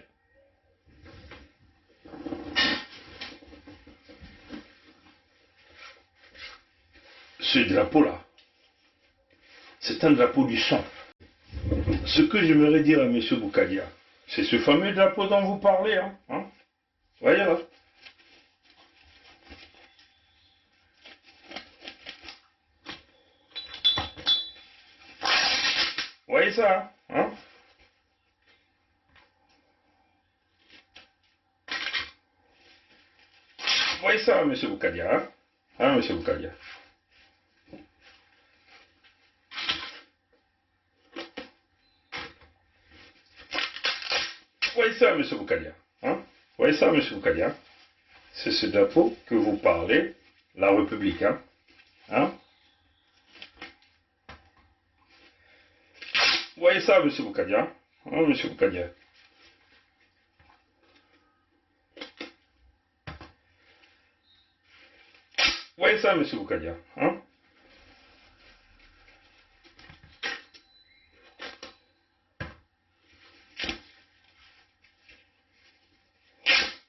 Ce drapeau là, c'est un drapeau du sang. Ce que j'aimerais dire à M. Boukadia, c'est ce fameux drapeau dont vous parlez. Hein? Voyez là. Voyez ça, hein? Voyez ça, M. Boukadia, hein? Hein, M. Boukadia? Voyez ça, M. Boukadia, hein? Voyez ça, M. Boukadia? C'est ce drapeau que vous parlez, la République, hein? Hein? Voyez ça, M. Boukadia? Hein, M. Boukadia? Voyez ça, M. Boukadia? Hein?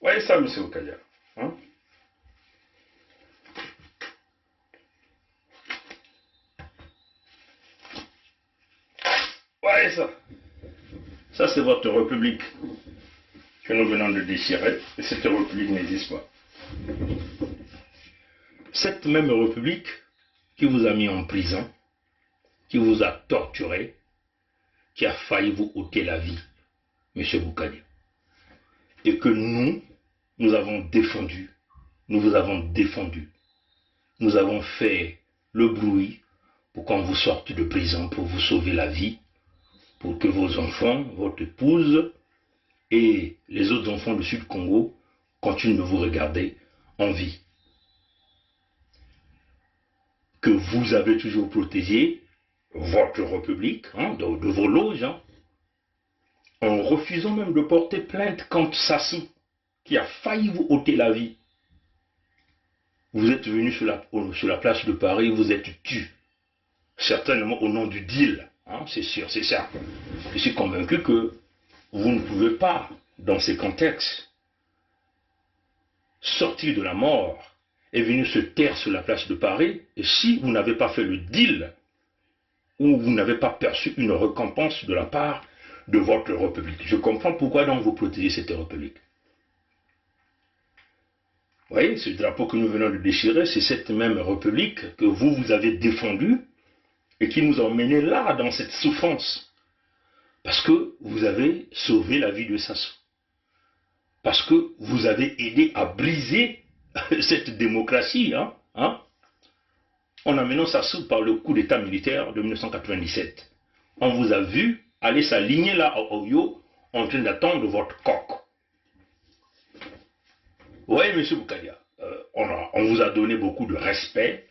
Voyez ça, M. Boukadia? Hein? Voyez ça. Ça, c'est votre république que nous venons de déchirer. Et cette république n'existe pas. Cette même république qui vous a mis en prison, qui vous a torturé, qui a failli vous ôter la vie, M. Boukadia. Et que nous avons défendu, nous vous avons défendu. Nous avons fait le bruit pour qu'on vous sorte de prison, pour vous sauver la vie, pour que vos enfants, votre épouse et les autres enfants du Sud-Congo continuent de vous regarder en vie. Que vous avez toujours protégé votre république, hein, de vos loges, hein, en refusant même de porter plainte contre Sassou, qui a failli vous ôter la vie. Vous êtes venu sur la place de Paris, vous êtes tué, certainement au nom du deal Hein, c'est sûr, c'est ça. Je suis convaincu que vous ne pouvez pas, dans ces contextes, sortir de la mort et venir se taire sur la place de Paris, et si vous n'avez pas fait le deal, ou vous n'avez pas perçu une récompense de la part de votre République. Je comprends pourquoi donc vous protégez cette République. Vous voyez, ce drapeau que nous venons de déchirer, c'est cette même République que vous avez défendue et qui nous a emmenés là, dans cette souffrance. Parce que vous avez sauvé la vie de Sassou. Parce que vous avez aidé à briser cette démocratie, en amenant Sassou par le coup d'état militaire de 1997. On vous a vu aller s'aligner là à Oyo en train d'attendre votre coq. Oui, M. Boukadia, on vous a donné beaucoup de respect,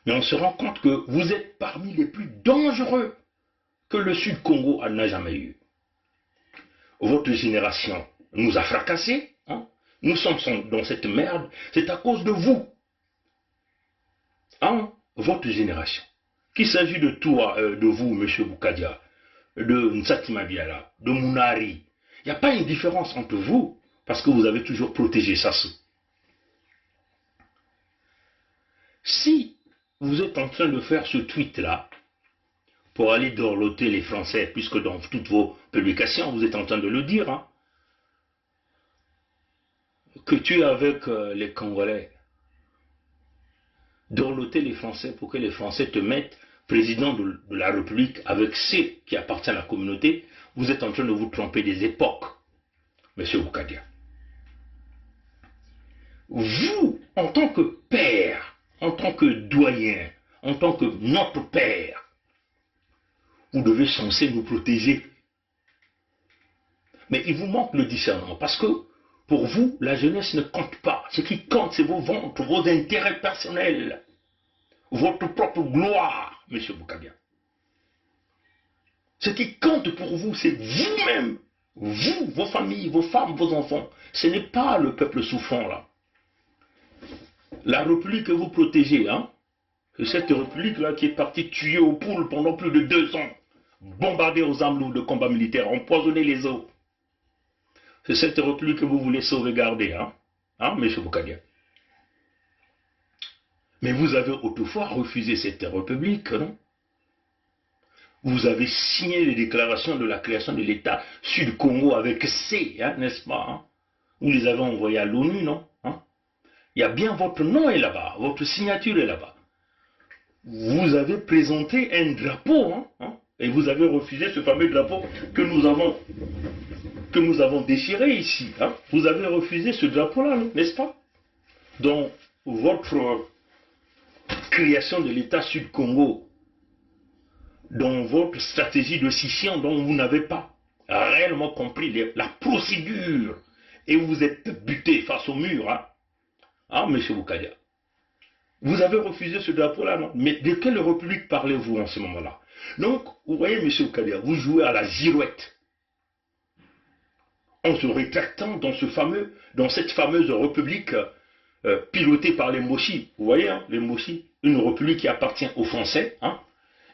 mais on se rend compte que vous êtes parmi les plus dangereux que le Sud Congo n'a jamais eu. Votre génération nous a fracassés, nous sommes dans cette merde, c'est à cause de vous. Votre génération. Qu'il s'agit de toi, de vous, M. Boukadia, de Nsatima Biala, de Mounari, il n'y a pas une différence entre vous, parce que vous avez toujours protégé Sassou. Si vous êtes en train de faire ce tweet-là, pour aller dorloter les Français, puisque dans toutes vos publications, vous êtes en train de le dire, que tu es avec les Congolais, dorloter les Français pour que les Français te mettent président de la République avec ceux qui appartiennent à la communauté, vous êtes en train de vous tromper des époques, M. Boukadia. Vous, en tant que père, en tant que doyen, en tant que notre père, vous devez censé nous protéger. Mais il vous manque le discernement, parce que pour vous, la jeunesse ne compte pas. Ce qui compte, c'est vos ventes, vos intérêts personnels, votre propre gloire, M. Boukadia. Ce qui compte pour vous, c'est vous-même, vous, vos familles, vos femmes, vos enfants. Ce n'est pas le peuple souffrant, là. La République que vous protégez, c'est cette République-là qui est partie tuer aux poules pendant plus de 2 ans, bombarder aux armes lourdes de combat militaire, empoisonner les eaux. C'est cette République que vous voulez sauvegarder, M. Boukadia. Mais vous avez autrefois refusé cette République, non? Vous avez signé les déclarations de la création de l'État Sud-Congo avec C, n'est-ce pas? Vous les avez envoyés à l'ONU, non? Il y a bien votre nom est là-bas, votre signature est là-bas. Vous avez présenté un drapeau, et vous avez refusé ce fameux drapeau que nous avons déchiré ici. Vous avez refusé ce drapeau-là, n'est-ce pas? Dans votre création de l'État Sud-Congo, dans votre stratégie de scission dont vous n'avez pas réellement compris la procédure, et vous êtes buté face au mur, M. Boukadia. Vous avez refusé ce drapeau-là, non? Mais de quelle république parlez-vous en ce moment-là? Donc, vous voyez, M. Boukadia, vous jouez à la girouette. En se rétractant dans cette fameuse république pilotée par les Moshi. Vous voyez, les Moshi, une république qui appartient aux Français,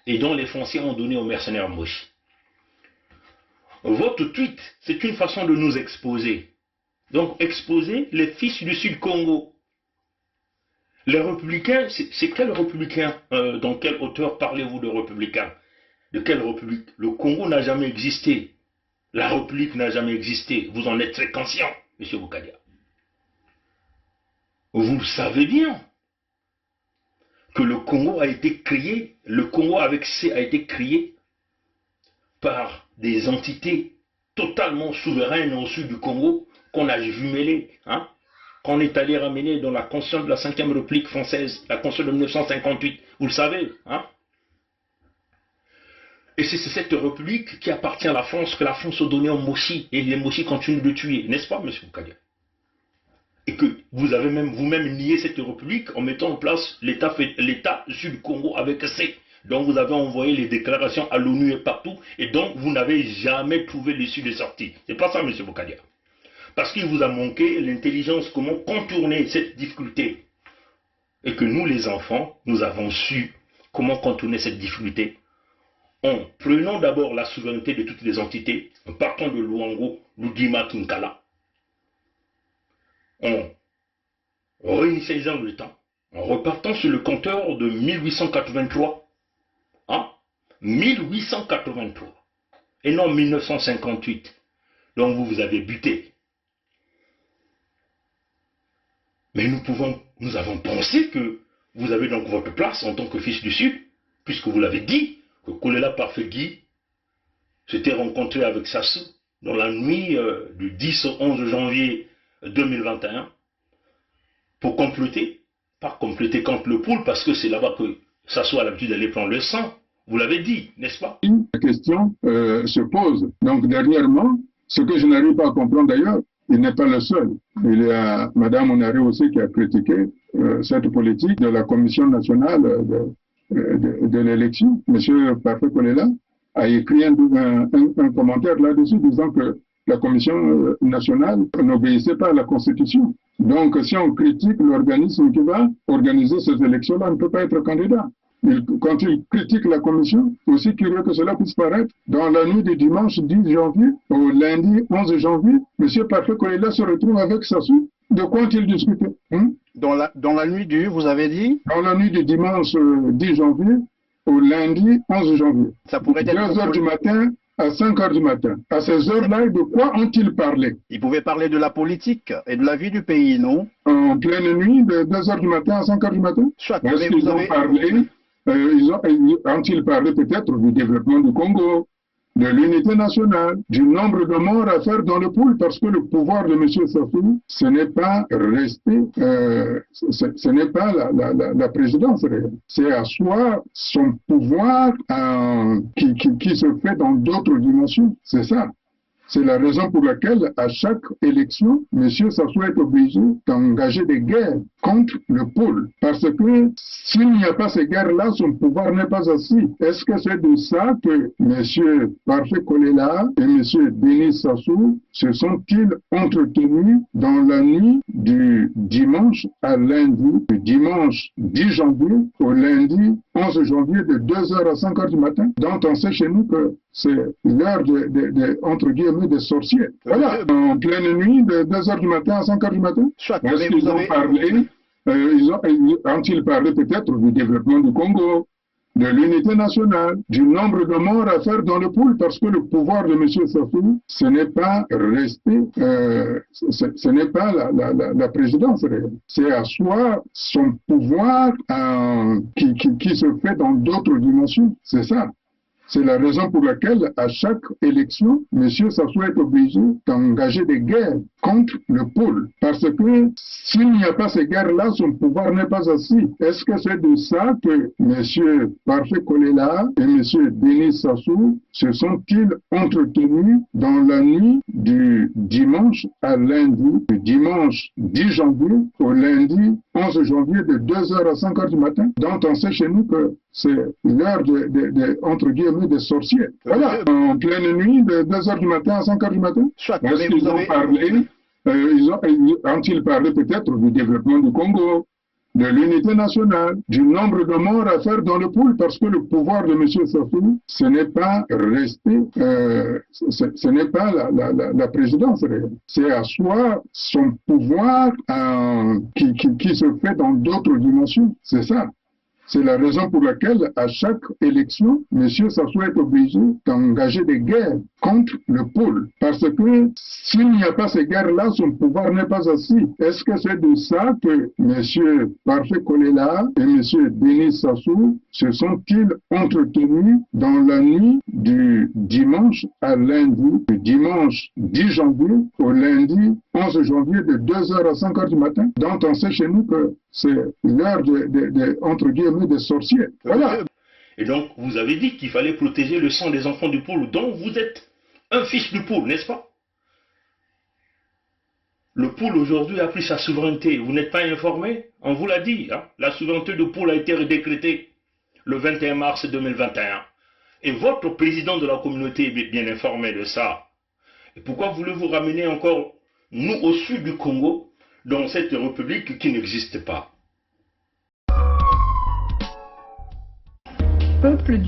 et dont les Français ont donné aux mercenaires Moshi. Votre tweet, c'est une façon de nous exposer. Donc, exposer les fils du Sud-Congo. Les républicains, c'est quel républicain? Dans quelle hauteur parlez-vous de républicains? De quelle république? Le Congo n'a jamais existé. La république n'a jamais existé. Vous en êtes très conscient, M. Boukadia. Vous le savez bien que le Congo a été créé, le Congo avec C a été créé par des entités totalement souveraines au sud du Congo qu'on a jumelées, qu'on est allé ramener dans la Constitution de la 5e République française, la Constitution de 1958, vous le savez, Et c'est cette République qui appartient à la France, que la France a donnée aux Moshi, et les Moshi continuent de tuer, n'est-ce pas, M. Boukadia? Et que vous avez vous-même nié cette République en mettant en place l'État Sud-Congo avec C, dont vous avez envoyé les déclarations à l'ONU et partout, et dont vous n'avez jamais trouvé l'issue de sortie. C'est pas ça, M. Boukadia. Parce qu'il vous a manqué l'intelligence, comment contourner cette difficulté. Et que nous, les enfants, nous avons su comment contourner cette difficulté en prenant d'abord la souveraineté de toutes les entités, en partant de Luango, Ludima, Kinkala, en réinitialisant le temps, en repartant sur le compteur de 1883, hein, 1883, et non 1958, donc vous avez buté. Mais nous avons pensé que vous avez donc votre place en tant que fils du Sud, puisque vous l'avez dit, que Kolela Parfait-Guy s'était rencontré avec Sassou dans la nuit du 10 au 11 janvier 2021 pour compléter, pas compléter contre le poule, parce que c'est là-bas que Sassou a l'habitude d'aller prendre le sang. Vous l'avez dit, n'est-ce pas? La question se pose. Donc dernièrement, ce que je n'arrive pas à comprendre d'ailleurs, il n'est pas le seul. Il y a Mme Onaré aussi qui a critiqué cette politique de la Commission nationale de l'élection. M. Parfait Kolela a écrit un commentaire là-dessus disant que la Commission nationale n'obéissait pas à la Constitution. Donc si on critique l'organisme qui va organiser ces élections-là, on ne peut pas être candidat. Quand il critique la commission, aussi curieux que cela puisse paraître, dans la nuit du dimanche 10 janvier au lundi 11 janvier, M. Parfait Kolela se retrouve avec Sassou. De quoi ont-ils discuté? Dans la nuit du, vous avez dit? Dans la nuit du dimanche 10 janvier au lundi 11 janvier. Ça pourrait être 2 heures du matin à 5 heures du matin. À ces heures-là, de quoi ont-ils parlé? Ils pouvaient parler de la politique et de la vie du pays, non? En pleine nuit, de 2 heures du matin à 5 heures du matin? Soit, est-ce qu'ils ont parlé? Ont-ils parlé peut-être du développement du Congo, de l'unité nationale, du nombre de morts à faire dans le pool, parce que le pouvoir de M. Sassou, ce n'est pas rester, ce n'est pas la présidence, c'est asseoir son pouvoir qui se fait dans d'autres dimensions, c'est ça. C'est la raison pour laquelle, à chaque élection, M. Sassou est obligé d'engager des guerres contre le pôle. Parce que s'il n'y a pas ces guerres-là, son pouvoir n'est pas assis. Est-ce que c'est de ça que M. Parfait Kolela et M. Denis Sassou se sont-ils entretenus dans la nuit du dimanche à lundi, du dimanche 10 janvier au lundi 11 janvier de 2h à 5h du matin, dont on sait chez nous que c'est l'heure entre guillemets, des sorciers. Voilà, en pleine nuit, de 2h du matin à 5h du matin. Est-ce qu'ils ont parlé, ont-ils parlé peut-être du développement du Congo, de l'unité nationale, du nombre de morts à faire dans le pool, parce que le pouvoir de M. Sassou, ce n'est pas rester, ce n'est pas la présidence, c'est asseoir son pouvoir qui se fait dans d'autres dimensions, c'est ça. C'est la raison pour laquelle, à chaque élection, M. Sassou est obligé d'engager des guerres contre le pôle. Parce que s'il n'y a pas ces guerres-là, son pouvoir n'est pas assis. Est-ce que c'est de ça que M. Parfait Kolela et M. Denis Sassou se sont-ils entretenus dans la nuit du dimanche à lundi, du dimanche 10 janvier au lundi 11 janvier de 2h à 5h du matin, dont on sait chez nous que c'est l'heure entre guillemets, des sorciers. Voilà, en pleine nuit, de 2h du matin à 5h du matin. Est-ce qu'ils ont parlé, ont-ils parlé peut-être du développement du Congo, de l'unité nationale, du nombre de morts à faire dans le pool, parce que le pouvoir de M. Sassou, ce n'est pas rester, ce n'est pas la présidence, c'est asseoir son pouvoir qui se fait dans d'autres dimensions, c'est ça. C'est la raison pour laquelle, à chaque élection, M. Sassou est obligé d'engager des guerres contre le pôle. Parce que s'il n'y a pas ces guerres-là, son pouvoir n'est pas assis. Est-ce que c'est de ça que M. Parfait Kolela et M. Denis Sassou se sont-ils entretenus dans la nuit du dimanche à lundi, du dimanche 10 janvier au lundi 11 janvier de 2h à 5h du matin, dont on sait chez nous que c'est l'heure entre guillemets, des sorciers. Voilà. Et donc, vous avez dit qu'il fallait protéger le sang des enfants du pôle, dont vous êtes un fils du pôle, n'est-ce pas? Le pôle aujourd'hui a pris sa souveraineté. Vous n'êtes pas informé? On vous l'a dit. Hein? La souveraineté du pôle a été redécrétée le 21 mars 2021. Et votre président de la communauté est bien informé de ça. Et pourquoi voulez-vous ramener encore, nous, au sud du Congo, dans cette république qui n'existe pas? Peuple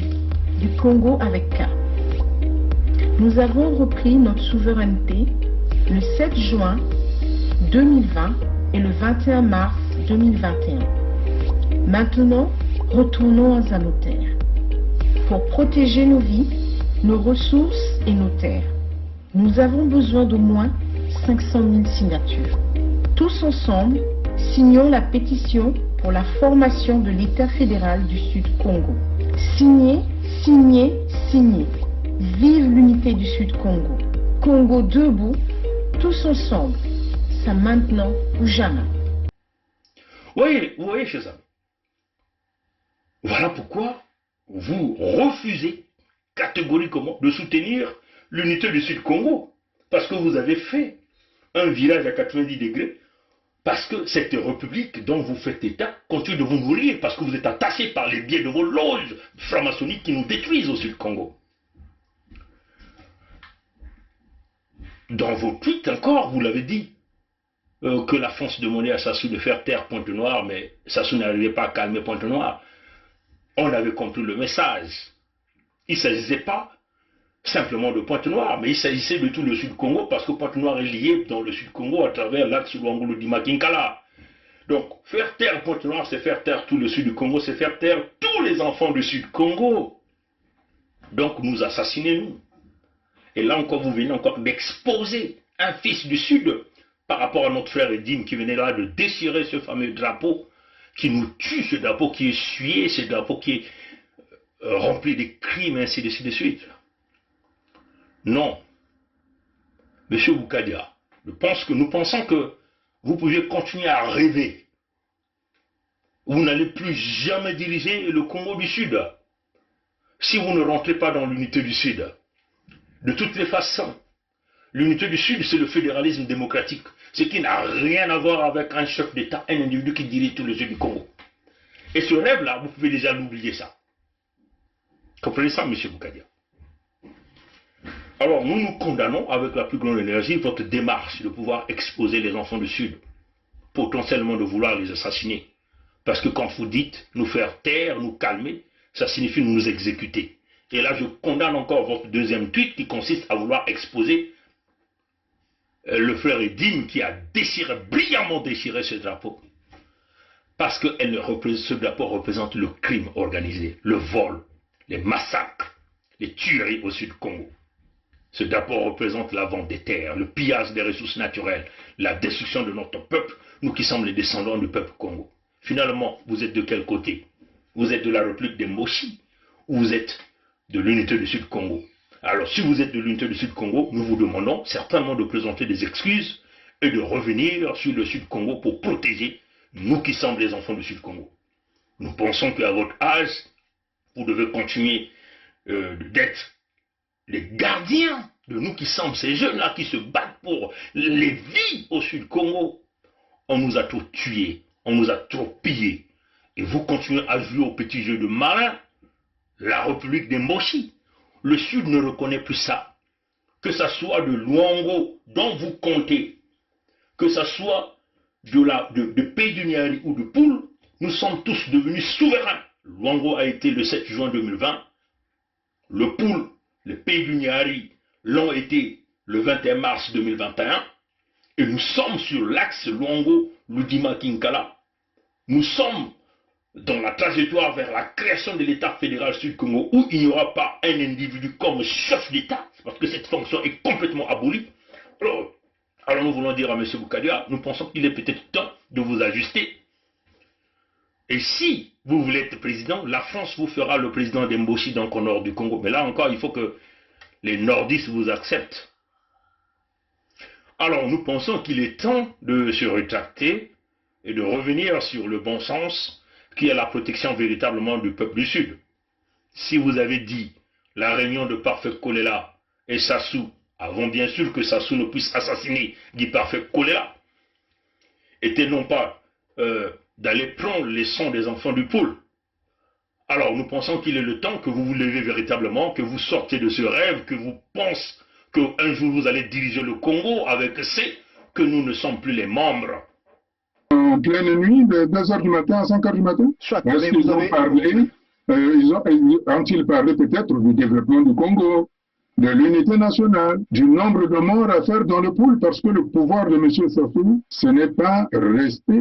du du Congo avec K. Nous avons repris notre souveraineté le 7 juin 2020 et le 21 mars 2021. Maintenant, retournons à nos terres. Pour protéger nos vies, nos ressources et nos terres, nous avons besoin d'au moins 500 000 signatures. Tous ensemble, signons la pétition pour la formation de l'État fédéral du Sud Congo. Signez, signez, signez. Vive l'unité du Sud Congo. Congo debout, tous ensemble. C'est maintenant ou jamais. Oui, vous voyez, chers amis. Voilà pourquoi vous refusez catégoriquement de soutenir l'unité du Sud Congo. Parce que vous avez fait un virage à 90 degrés. Parce que cette république dont vous faites état continue de vous nourrir. Parce que vous êtes attachés par les biais de vos loges franc-maçonniques qui nous détruisent au Sud Congo. Dans vos tweets encore, vous l'avez dit, que la France demandait à Sassou de faire taire Pointe-Noire, mais Sassou n'arrivait pas à calmer Pointe-Noire. On avait compris le message. Il ne s'agissait pas simplement de Pointe-Noire, mais il s'agissait de tout le Sud-Congo, parce que Pointe-Noire est lié dans le Sud-Congo à travers l'axe Luango-Lodima-Kinkala. Donc, faire taire Pointe-Noire, c'est faire taire tout le Sud-Congo, c'est faire taire tous les enfants du Sud-Congo. Donc, nous assassiner, nous. Et là encore, vous venez encore d'exposer un fils du Sud par rapport à notre frère Edim qui venait là de déchirer ce fameux drapeau qui nous tue, ce drapeau qui est essuyé, ce drapeau qui est rempli de crimes, ainsi de suite. Non. Monsieur Boukadia, nous pensons que vous pouvez continuer à rêver. Vous n'allez plus jamais diriger le Congo du Sud si vous ne rentrez pas dans l'unité du Sud. De toutes les façons, l'unité du Sud, c'est le fédéralisme démocratique, ce qui n'a rien à voir avec un chef d'État, un individu qui dirige tout le Sud du Congo. Et ce rêve-là, vous pouvez déjà l'oublier ça. Comprenez ça, M. Boukadia? Alors, nous nous condamnons avec la plus grande énergie votre démarche de pouvoir exposer les enfants du Sud, potentiellement de vouloir les assassiner. Parce que quand vous dites nous faire taire, nous calmer, ça signifie nous exécuter. Et là, je condamne encore votre deuxième tweet qui consiste à vouloir exposer le frère Edim qui a brillamment déchiré ce drapeau. Parce que ce drapeau représente le crime organisé, le vol, les massacres, les tueries au Sud-Congo. Ce drapeau représente la vente des terres, le pillage des ressources naturelles, la destruction de notre peuple, nous qui sommes les descendants du peuple Congo. Finalement, vous êtes de quel côté? Vous êtes de la République des Moshi ou vous êtes de l'unité du Sud-Congo? Alors, si vous êtes de l'unité du Sud-Congo, nous vous demandons certainement de présenter des excuses et de revenir sur le Sud-Congo pour protéger nous qui sommes les enfants du Sud-Congo. Nous pensons qu'à votre âge, vous devez continuer d'être les gardiens de nous qui sommes ces jeunes-là qui se battent pour les vies au Sud-Congo. On nous a trop tués, on nous a trop pillés. Et vous continuez à jouer au petit jeu de marin, la République des Moshi. Le Sud ne reconnaît plus ça. Que ça soit de Luango dont vous comptez, que ça soit de Pays du Niari ou de Poul, nous sommes tous devenus souverains. Luango a été le 7 juin 2020, le Poul, le Pays du Niari l'ont été le 21 mars 2021, et nous sommes sur l'axe Luango-Ludima-Kinkala. Nous sommes dans la trajectoire vers la création de l'État fédéral Sud-Congo où il n'y aura pas un individu comme chef d'État, parce que cette fonction est complètement abolie. Alors nous voulons dire à M. Boukadia, nous pensons qu'il est peut-être temps de vous ajuster. Et si vous voulez être président, la France vous fera le président d'Emboshi dans le nord du Congo. Mais là encore, il faut que les nordistes vous acceptent. Alors nous pensons qu'il est temps de se rétracter et de revenir sur le bon sens qui est la protection véritablement du peuple du Sud. Si vous avez dit la réunion de Parfait Kolela et Sassou, avant bien sûr que Sassou ne puisse assassiner Guy Parfait Kolela, était non pas d'aller prendre les sons des enfants du pôle. Alors nous pensons qu'il est le temps que vous vous levez véritablement, que vous sortez de ce rêve, que vous pensez qu'un jour vous allez diriger le Congo avec que nous ne sommes plus les membres. En pleine nuit, de 2h du matin à 5h du matin. Soit, Est-ce qu'ils ont parlé Ont-ils parlé peut-être du développement du Congo, de l'unité nationale, du nombre de morts à faire dans le pool, parce que le pouvoir de M. Safou, ce n'est pas rester,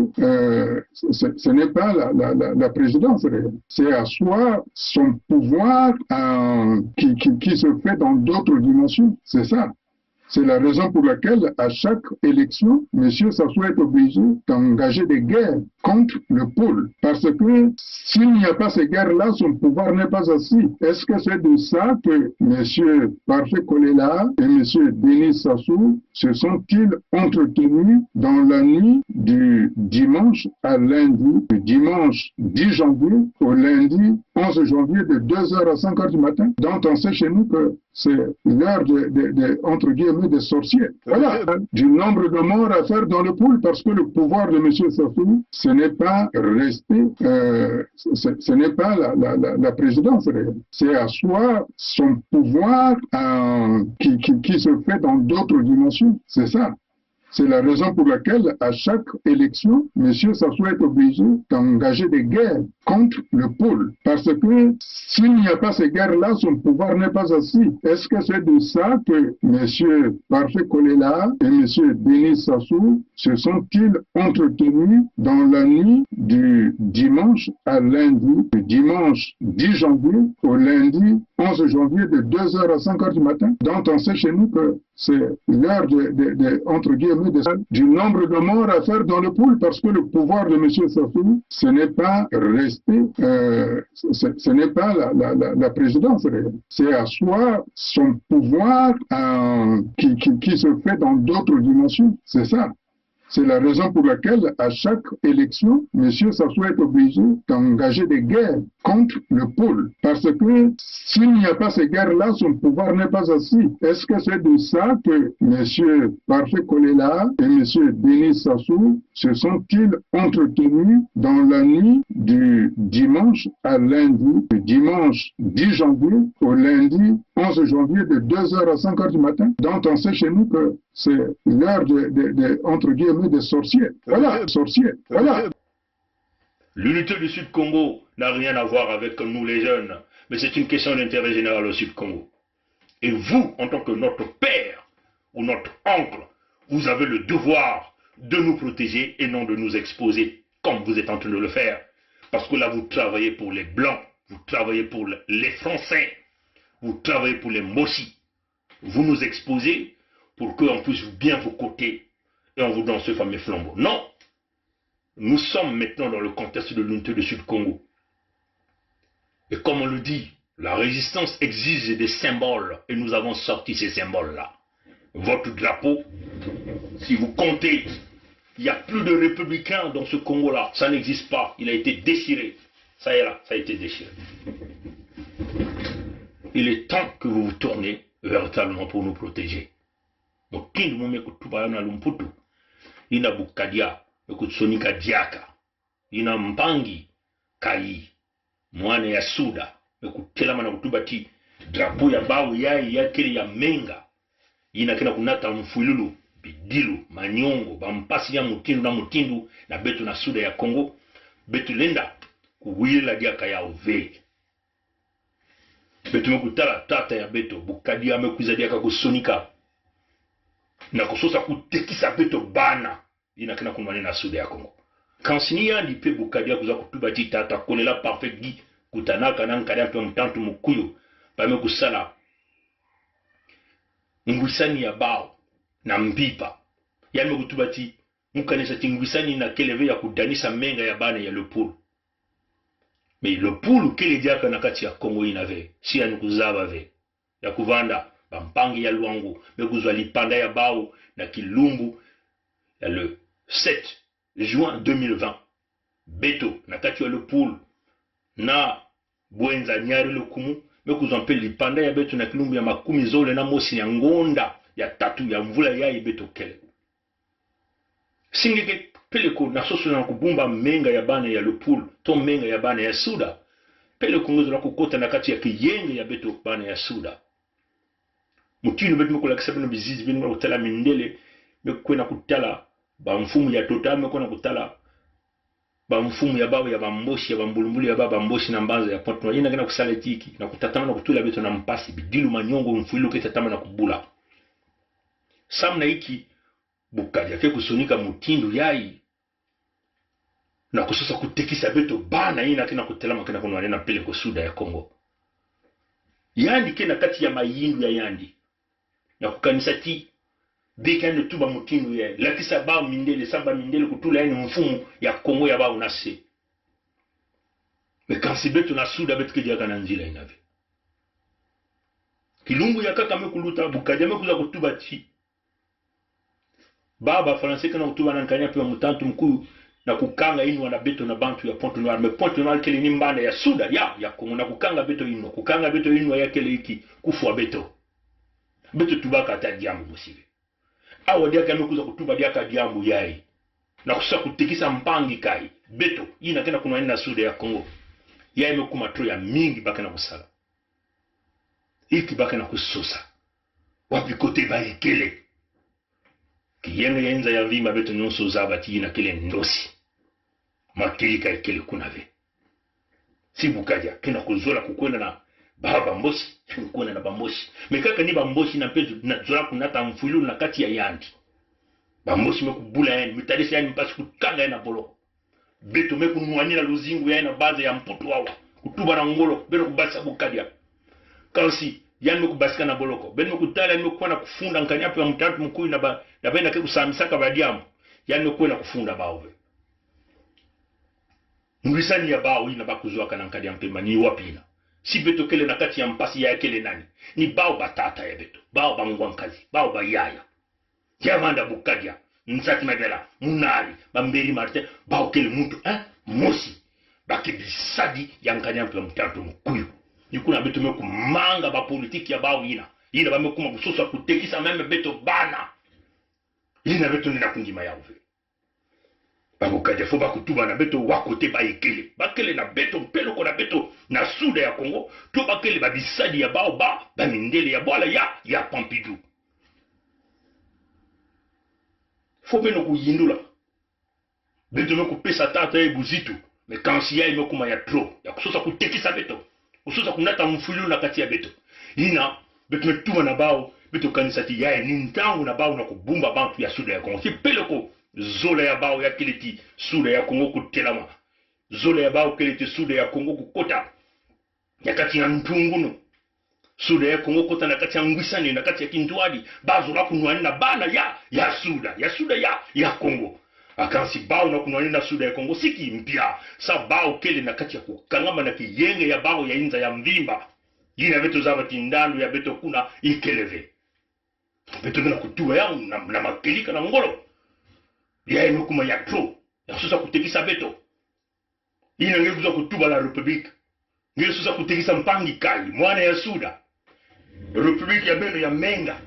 ce n'est pas la présidence réelle. C'est asseoir son pouvoir qui se fait dans d'autres dimensions. C'est ça. C'est la raison pour laquelle, à chaque élection, M. Sassou est obligé d'engager des guerres contre le pôle. Parce que s'il n'y a pas ces guerres-là, son pouvoir n'est pas assis. Est-ce que c'est de ça que M. Parfait Kolela et M. Denis Sassou se sont-ils entretenus dans la nuit du dimanche à lundi, du dimanche 10 janvier au lundi 11 janvier de 2h à 5h du matin, dont on sait chez nous que c'est l'heure entre guillemets, des sorciers. Voilà, du nombre de morts à faire dans le pool, parce que le pouvoir de M. Safou, ce n'est pas rester, ce n'est pas la présidence réelle. C'est asseoir son pouvoir qui se fait dans d'autres dimensions. C'est ça. C'est la raison pour laquelle, à chaque élection, M. Sassou est obligé d'engager des guerres contre le pôle. Parce que s'il n'y a pas ces guerres-là, son pouvoir n'est pas assis. Est-ce que c'est de ça que M. Parfait Kolela et M. Denis Sassou se sont-ils entretenus dans la nuit du dimanche à lundi, du dimanche 10 janvier au lundi 11 janvier de 2h à 5h du matin, dont on sait chez nous que c'est l'heure entre guillemets, du nombre de morts à faire dans le pool, parce que le pouvoir de M. Safou, ce n'est pas rester, ce n'est pas la présidence réelle. C'est asseoir son pouvoir qui se fait dans d'autres dimensions. C'est ça. C'est la raison pour laquelle, à chaque élection, M. Sassou est obligé d'engager des guerres contre le pôle. Parce que s'il n'y a pas ces guerres-là, son pouvoir n'est pas assis. Est-ce que c'est de ça que M. Parfait Kolela et M. Denis Sassou se sont-ils entretenus dans la nuit du dimanche à lundi, du dimanche 10 janvier au lundi 11 janvier de 2h à 5h du matin, dont on sait chez nous que c'est l'heure entre guillemets, des sorciers. Voilà, sorciers. Voilà. L'unité du Sud-Congo n'a rien à voir avec nous les jeunes, mais c'est une question d'intérêt général au Sud-Congo. Et vous, en tant que notre père ou notre oncle, vous avez le devoir de nous protéger et non de nous exposer, comme vous êtes en train de le faire. Parce que là, vous travaillez pour les Blancs, vous travaillez pour les Français, vous travaillez pour les Moshi. Vous nous exposez pour qu'on puisse bien vous coter et on vous donne ce fameux flambeau. Non! Nous sommes maintenant dans le contexte de l'unité du Sud-Congo. Et comme on le dit, la résistance exige des symboles et nous avons sorti ces symboles-là. Votre drapeau, si vous comptez, il n'y a plus de républicains dans ce Congo-là. Ça n'existe pas. Il a été déchiré. Ça y est là, ça a été déchiré. Il est temps que vous vous tournez véritablement pour nous protéger. Ina bukadia, mekusonika diaka, ina mpangi, kai, mwane ya suda, mekutela mana kutubati, drapo ya bawu ya kiri ya menga, ina kina kunata mfuilulu, bidilu, manyongo, bampasi ya mutindu na betu na suda ya Kongo, betu lenda, kuwila diaka ya uve. Betu mekutala tata ya beto, bukadia mekuza diaka kusonika, na kusosa kutekisa beto bana ina kina kunwani na suda ya Kongo kansini ya lipe bukadia kuza kutubati tata Kolela Parfait gi kutanaka na nkada mpe mtantu mukuyo pame kusala ngwisani ya bao na mbipa yame kutubati mukanesa tingwisani na keleve ya kudanisa menga ya bana ya le poule. Mais le poule kele diaka na kati ya Kongo inave si ya nukuzaba ve ya kuvanda bampangi ya Luango mekuzwa lipanda ya bao na Kilumbu ya le 7 juin 2020 beto na kati ya le pool na Bwenza Nyari le kumu mekuzwa mpe lipanda ya beto na Kilumbu ya makumi zole na mosi ya ngonda ya tatu ya mvula ya beto kele singeke peleko na soso na kubumba menga ya bana ya le pool to menga ya bana ya Suda peleko ngozo na kukota na kati ya kiyenge ya beto bana ya Suda mutinu betu mkola kisabino bizizi binu mkola kutala mindele mkwena kutala ba mfumu ya tota mkwena kutala ba mfumu ya baba ya bamboshi ya bambulumbulu ya baba mboshi na mbanza ya Pointe Noire ina kusala tiki na kutatama na kutula beto na mpasi bidilu manyongo mfuilu ketatama na kubula samna iki Bukadi yake kusonika mutindo yai na kusosa kutekisa beto bana ina kina kutelama kina kunwanena pele ko Suda ya Kongo yandi kena kati ya mayindu ya yandi na kukanisa ti bekane tuba mutindo ya lakisa ba mindele samba mindele kutula yani mfumu ya Kongo ya ba unase mekansi beto na Suda beto kedia kana nzila inave kilungu ya kaka mekuluta Bukadi mekuza kutuba ti baba français kana kutuba na nkanya pe mutantu mkuu na kukanga inu wana beto na bantu ya Pointe Noire me Pointe Noire kele ni mbanda ya Suda ya Kongo na kukanga beto inu ya kele iki kufua beto tubaka ta diambu musibe awa dia kama kuza kutuba dia ka diambu yai na kusa kutikisa mpangi kai beto ina kena kuna na Suda ya Kongo yai mekuma tro ya mingi baka na kusala iki baka na kusosa wapi kote ba ikele kiyenge yenza ya vima beto nyonso zabati na kile ndosi makilika ikele kunave si Bukadi kena kuzola kukwenda na baba mboshi kukwenda na bamboshi mekaka ni bamboshi na pezo na zola kunata mfulu na kati ya yandi bamboshi mekubula yani mitadesi yani mpasi kukanga na bolo beto mekunwani na luzingu yani na baza ya mpoto wawa kutuba na ngolo beto kubasa Bukadi kansi yani mekubasika na boloko ben mekutala yani mekuwa na kufunda nkanyapo ya mtatu mkuu na benda ke kusamisaka badiamu yani mekuwa na kufunda baove ngrisani ya bao ina bakuzwa kana nkadi ya mpema ni wapina si beto kele na kati ya mpasi ya kele nani ni bao batata ya beto bao bangwa nkazi bao bayaya yamanda Bukadi nsati mabela munari bamberi marte bao kele mtu mosi bakibisadi ya nkanyampo ya mtatu mkuu yikuna beto mekumanga ba politiki ya bao ina ba mekuma kusosa kutekisa meme beto bana ina beto nina kundima ya uve ba Bukadi fo ba kutuba na beto wakote ba ekele bakele na beto mpelo ko na beto na Suda ya Kongo to bakele ba bisadi ya bao ba mindele ya bola ya Pompidou fo beno kuyindula beto mekupesa tata e buzitu me kansi ya mekuma ya tro ya kusosa kutekisa beto ususa kunata mfulu na kati ya beto ina beto metuma na bao beto kanisati yae ni ntangu na bao na kubumba bantu ya Suda ya Kongo si peleko zola ya bao ya kiliti Suda ya Kongo kutelama zola ya bao kiliti Suda ya Kongo kukota ya kati ya ntungunu Suda ya Kongo kota na kati ya ngwisani na kati ya kintuadi bazo la kunwani na bana ya Suda ya Kongo akansi bao na kunwani na Suda ya Kongo siki mpia sa bao kele na kati ya kukangama na kiyenge ya bao ya inza ya mvimba yina beto zaba tindandu ya beto kuna ikeleve beto na kutuwa ya na makilika na ngolo ya mekuma ya tro ya susa kutekisa beto yina ngekuza kutuba la republika ngekuza susa kutekisa mpangi kai mwana ya Suda republika ya beno ya menga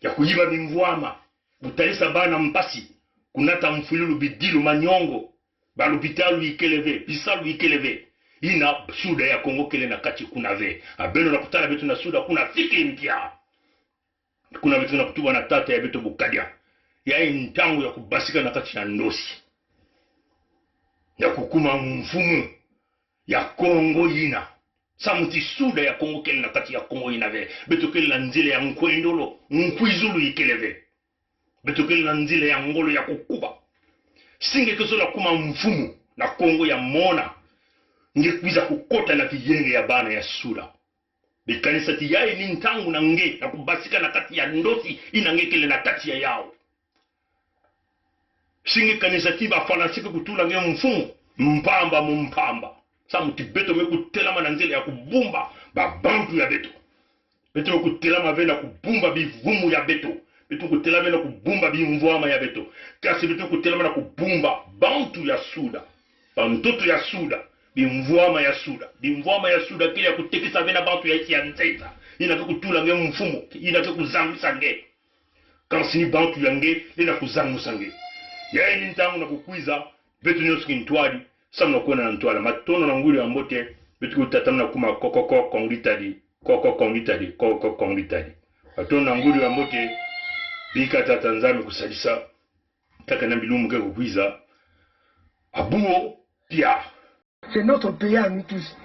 ya kujiba bimvwama utalisa bana mpasi kunata mfululu bidilu manyongo balupitalu ikeleve pisalu ikeleve ina Suda ya Kongo kele na kati kunave abeno na kutala betu na Suda kuna fiki mpya kuna betu na kutuba na tata ya beto Bukadi ya ntangu ya kubasika na kati ya ndosi ya kukuma mfumu ya Kongo ina samuti Suda ya Kongo kele na kati ya Kongo ina ve beto kele na nzile ya nkwendolo nkwizulu ikeleve beto kele na nzile ya ngolo ya kukuba singe kesola kuma mfumu na Kongo ya mona ngekwiza kukota na kijenge ya bana ya Suda bikanisa ti yae ni ntangu na nge na kubasika na kati ya ndosi inangekele na kati ya yao singe kanisa ti ba falasike kutula nge mfumu mpamba samuti beto mekutelama na nzile ya kubumba ba bantu ya beto mekutelama vena kubumba bivumu ya beto beto kutelama na kubumba bimvwama ya beto kasi beto kutelama na kubumba bantu ya Suda bantoto ya Suda bimvwama ya Suda kile ya kutekisa vena bantu ya isi ya nzeza ina kutula nge mfumu ina kuzangusa nge kansi ni bantu ya nge ina kuzangusa nge ya ni ntangu na kukwiza beto nyoski ntwadi samna kuona na ntwala matono na nguli ya mbote beto kutatamna kuma koko kongitadi matono na nguli ya mbote bika tatanzami kusalisa taka na bilumu ke kukwiza abuo C'est notre pays à nous tous.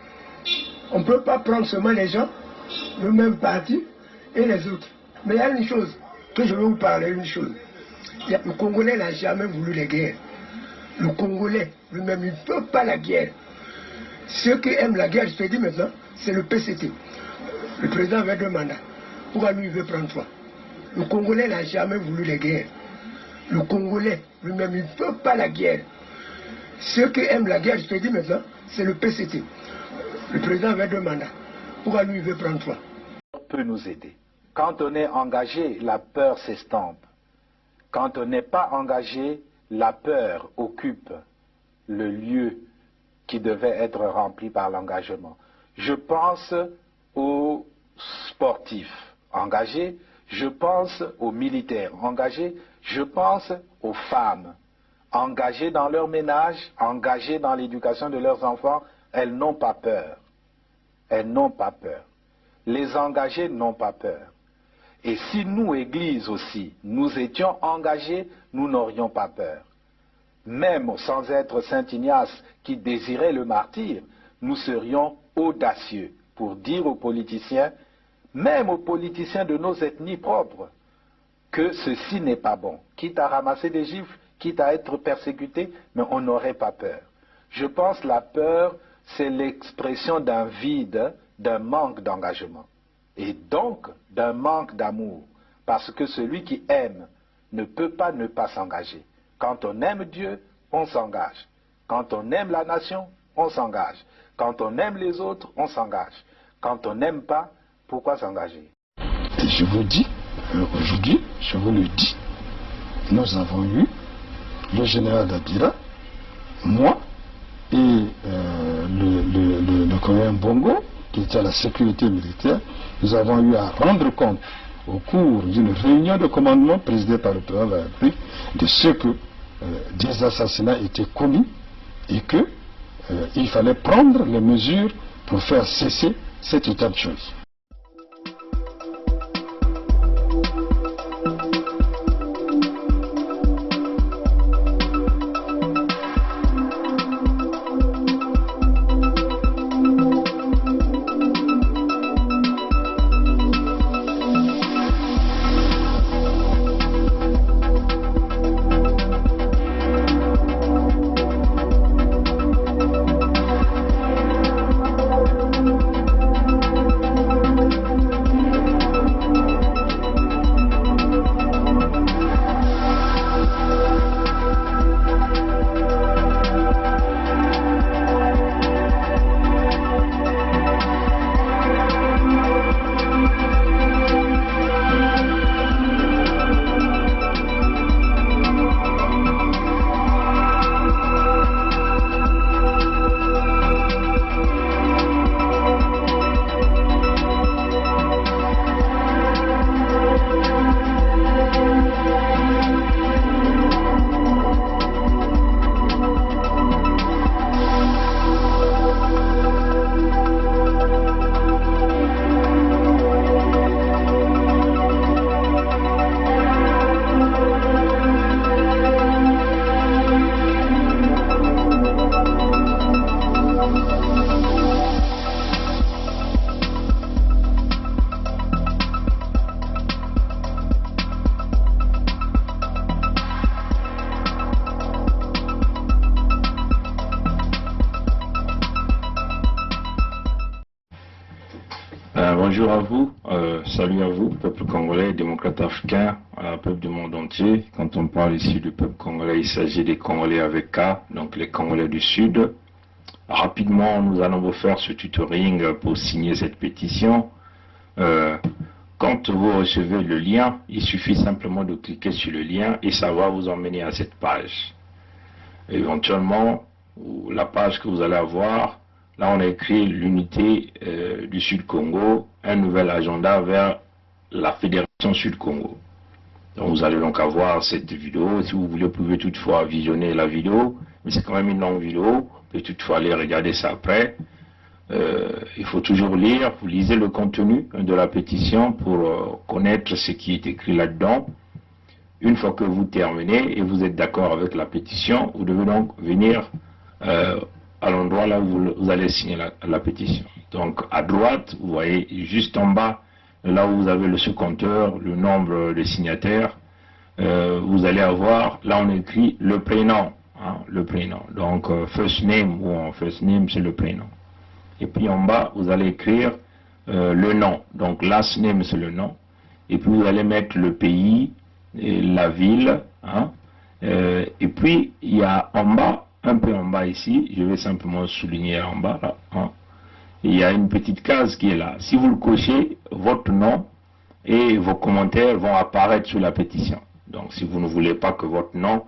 On ne peut pas prendre seulement les gens, le même parti et les autres. Mais il y a une chose que je veux vous parler, une chose. Le Congolais n'a jamais voulu les guerres. Le Congolais lui-même, il ne peut pas la guerre. Ceux qui aiment la guerre, je te dis maintenant, c'est le PCT. Le président avait 2 mandats. Pourquoi lui, il veut prendre 3? Le Congolais n'a jamais voulu les guerres. Le Congolais lui-même, il ne peut pas la guerre. Ceux qui aiment la guerre, je te dis maintenant, c'est le PCT. Le président avait 2 mandats. Pourquoi lui, il veut prendre 3? Peut nous aider. Quand on est engagé, la peur s'estompe. Quand on n'est pas engagé, la peur occupe le lieu qui devait être rempli par l'engagement. Je pense aux sportifs engagés, je pense aux militaires engagés, je pense aux femmes engagées dans leur ménage, engagées dans l'éducation de leurs enfants. Elles n'ont pas peur. Elles n'ont pas peur. Les engagés n'ont pas peur. Et si nous, Église aussi, nous étions engagés, nous n'aurions pas peur. Même sans être Saint Ignace qui désirait le martyre, nous serions audacieux pour dire aux politiciens, même aux politiciens de nos ethnies propres, que ceci n'est pas bon. Quitte à ramasser des gifles, quitte à être persécuté, mais on n'aurait pas peur. Je pense que la peur, c'est l'expression d'un vide, d'un manque d'engagement. Et donc d'un manque d'amour. Parce que celui qui aime ne peut pas ne pas s'engager. Quand on aime Dieu, on s'engage. Quand on aime la nation, on s'engage. Quand on aime les autres, on s'engage. Quand on n'aime pas, pourquoi s'engager? Et je vous dis, aujourd'hui, je vous le dis, nous avons eu le général Dabira, moi et le colonel Bongo, qui était à la sécurité militaire. Nous avons eu à rendre compte au cours d'une réunion de commandement présidée par le président de la République de ce que des assassinats étaient commis et que il fallait prendre les mesures pour faire cesser cet état de choses. Bonjour à vous, salut à vous, peuple congolais, démocrate africain, peuple du monde entier. Quand on parle ici du peuple congolais, il s'agit des Congolais avec K, donc les Congolais du Sud. Rapidement, nous allons vous faire ce tutoring pour signer cette pétition. Quand vous recevez le lien, il suffit simplement de cliquer sur le lien et ça va vous emmener à cette page. Éventuellement, la page que vous allez avoir, là on a écrit l'unité du Sud-Congo, un nouvel agenda vers la Fédération Sud-Congo. Donc vous allez donc avoir cette vidéo. Si vous voulez, vous pouvez toutefois visionner la vidéo, mais c'est quand même une longue vidéo. Vous pouvez toutefois aller regarder ça après. Il faut toujours lire, vous lisez le contenu de la pétition pour connaître ce qui est écrit là-dedans. Une fois que vous terminez et vous êtes d'accord avec la pétition, vous devez donc venir à l'endroit là où vous allez signer la pétition. Donc à droite, vous voyez juste en bas, là où vous avez le compteur, le nombre de signataires, vous allez avoir, là on écrit le prénom, hein, le prénom. Donc first name, ou first name c'est le prénom. Et puis en bas, vous allez écrire le nom. Donc last name c'est le nom. Et puis vous allez mettre le pays, et la ville, hein. Et puis il y a en bas, un peu en bas ici, je vais simplement souligner en bas là, hein. Il y a une petite case qui est là. Si vous le cochez, votre nom et vos commentaires vont apparaître sur la pétition. Donc si vous ne voulez pas que votre nom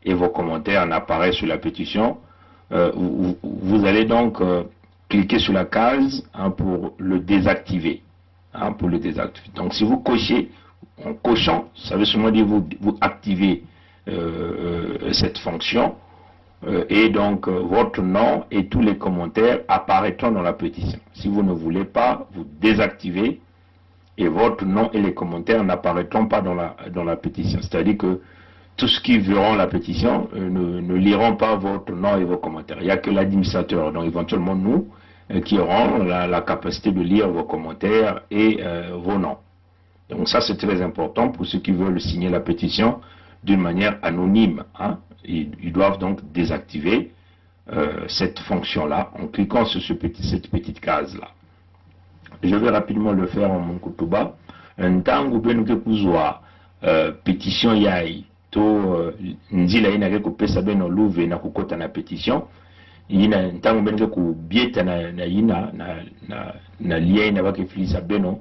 et vos commentaires n'apparaissent sur la pétition, vous allez donc cliquer sur la case, hein, pour le désactiver. Hein, pour le désactiver. Donc si vous cochez, en cochant, ça veut seulement dire vous activez cette fonction, et donc votre nom et tous les commentaires apparaîtront dans la pétition. Si vous ne voulez pas, vous désactivez et votre nom et les commentaires n'apparaîtront pas dans la pétition. C'est-à-dire que tous ceux qui verront la pétition ne liront pas votre nom et vos commentaires. Il n'y a que l'administrateur, donc éventuellement nous, qui auront la capacité de lire vos commentaires et vos noms. Donc ça c'est très important pour ceux qui veulent signer la pétition d'une manière anonyme, hein. Ils doivent donc désactiver cette fonction-là en cliquant sur cette petite case-là. Je vais rapidement le faire en mon kutuba. Un temps où ben que kuzwa pétition yai to nzila ina ke kupesa beno luve na kukota na pétition. Ina ntango ben ke kubieta na ina na lia ina bake filisa beno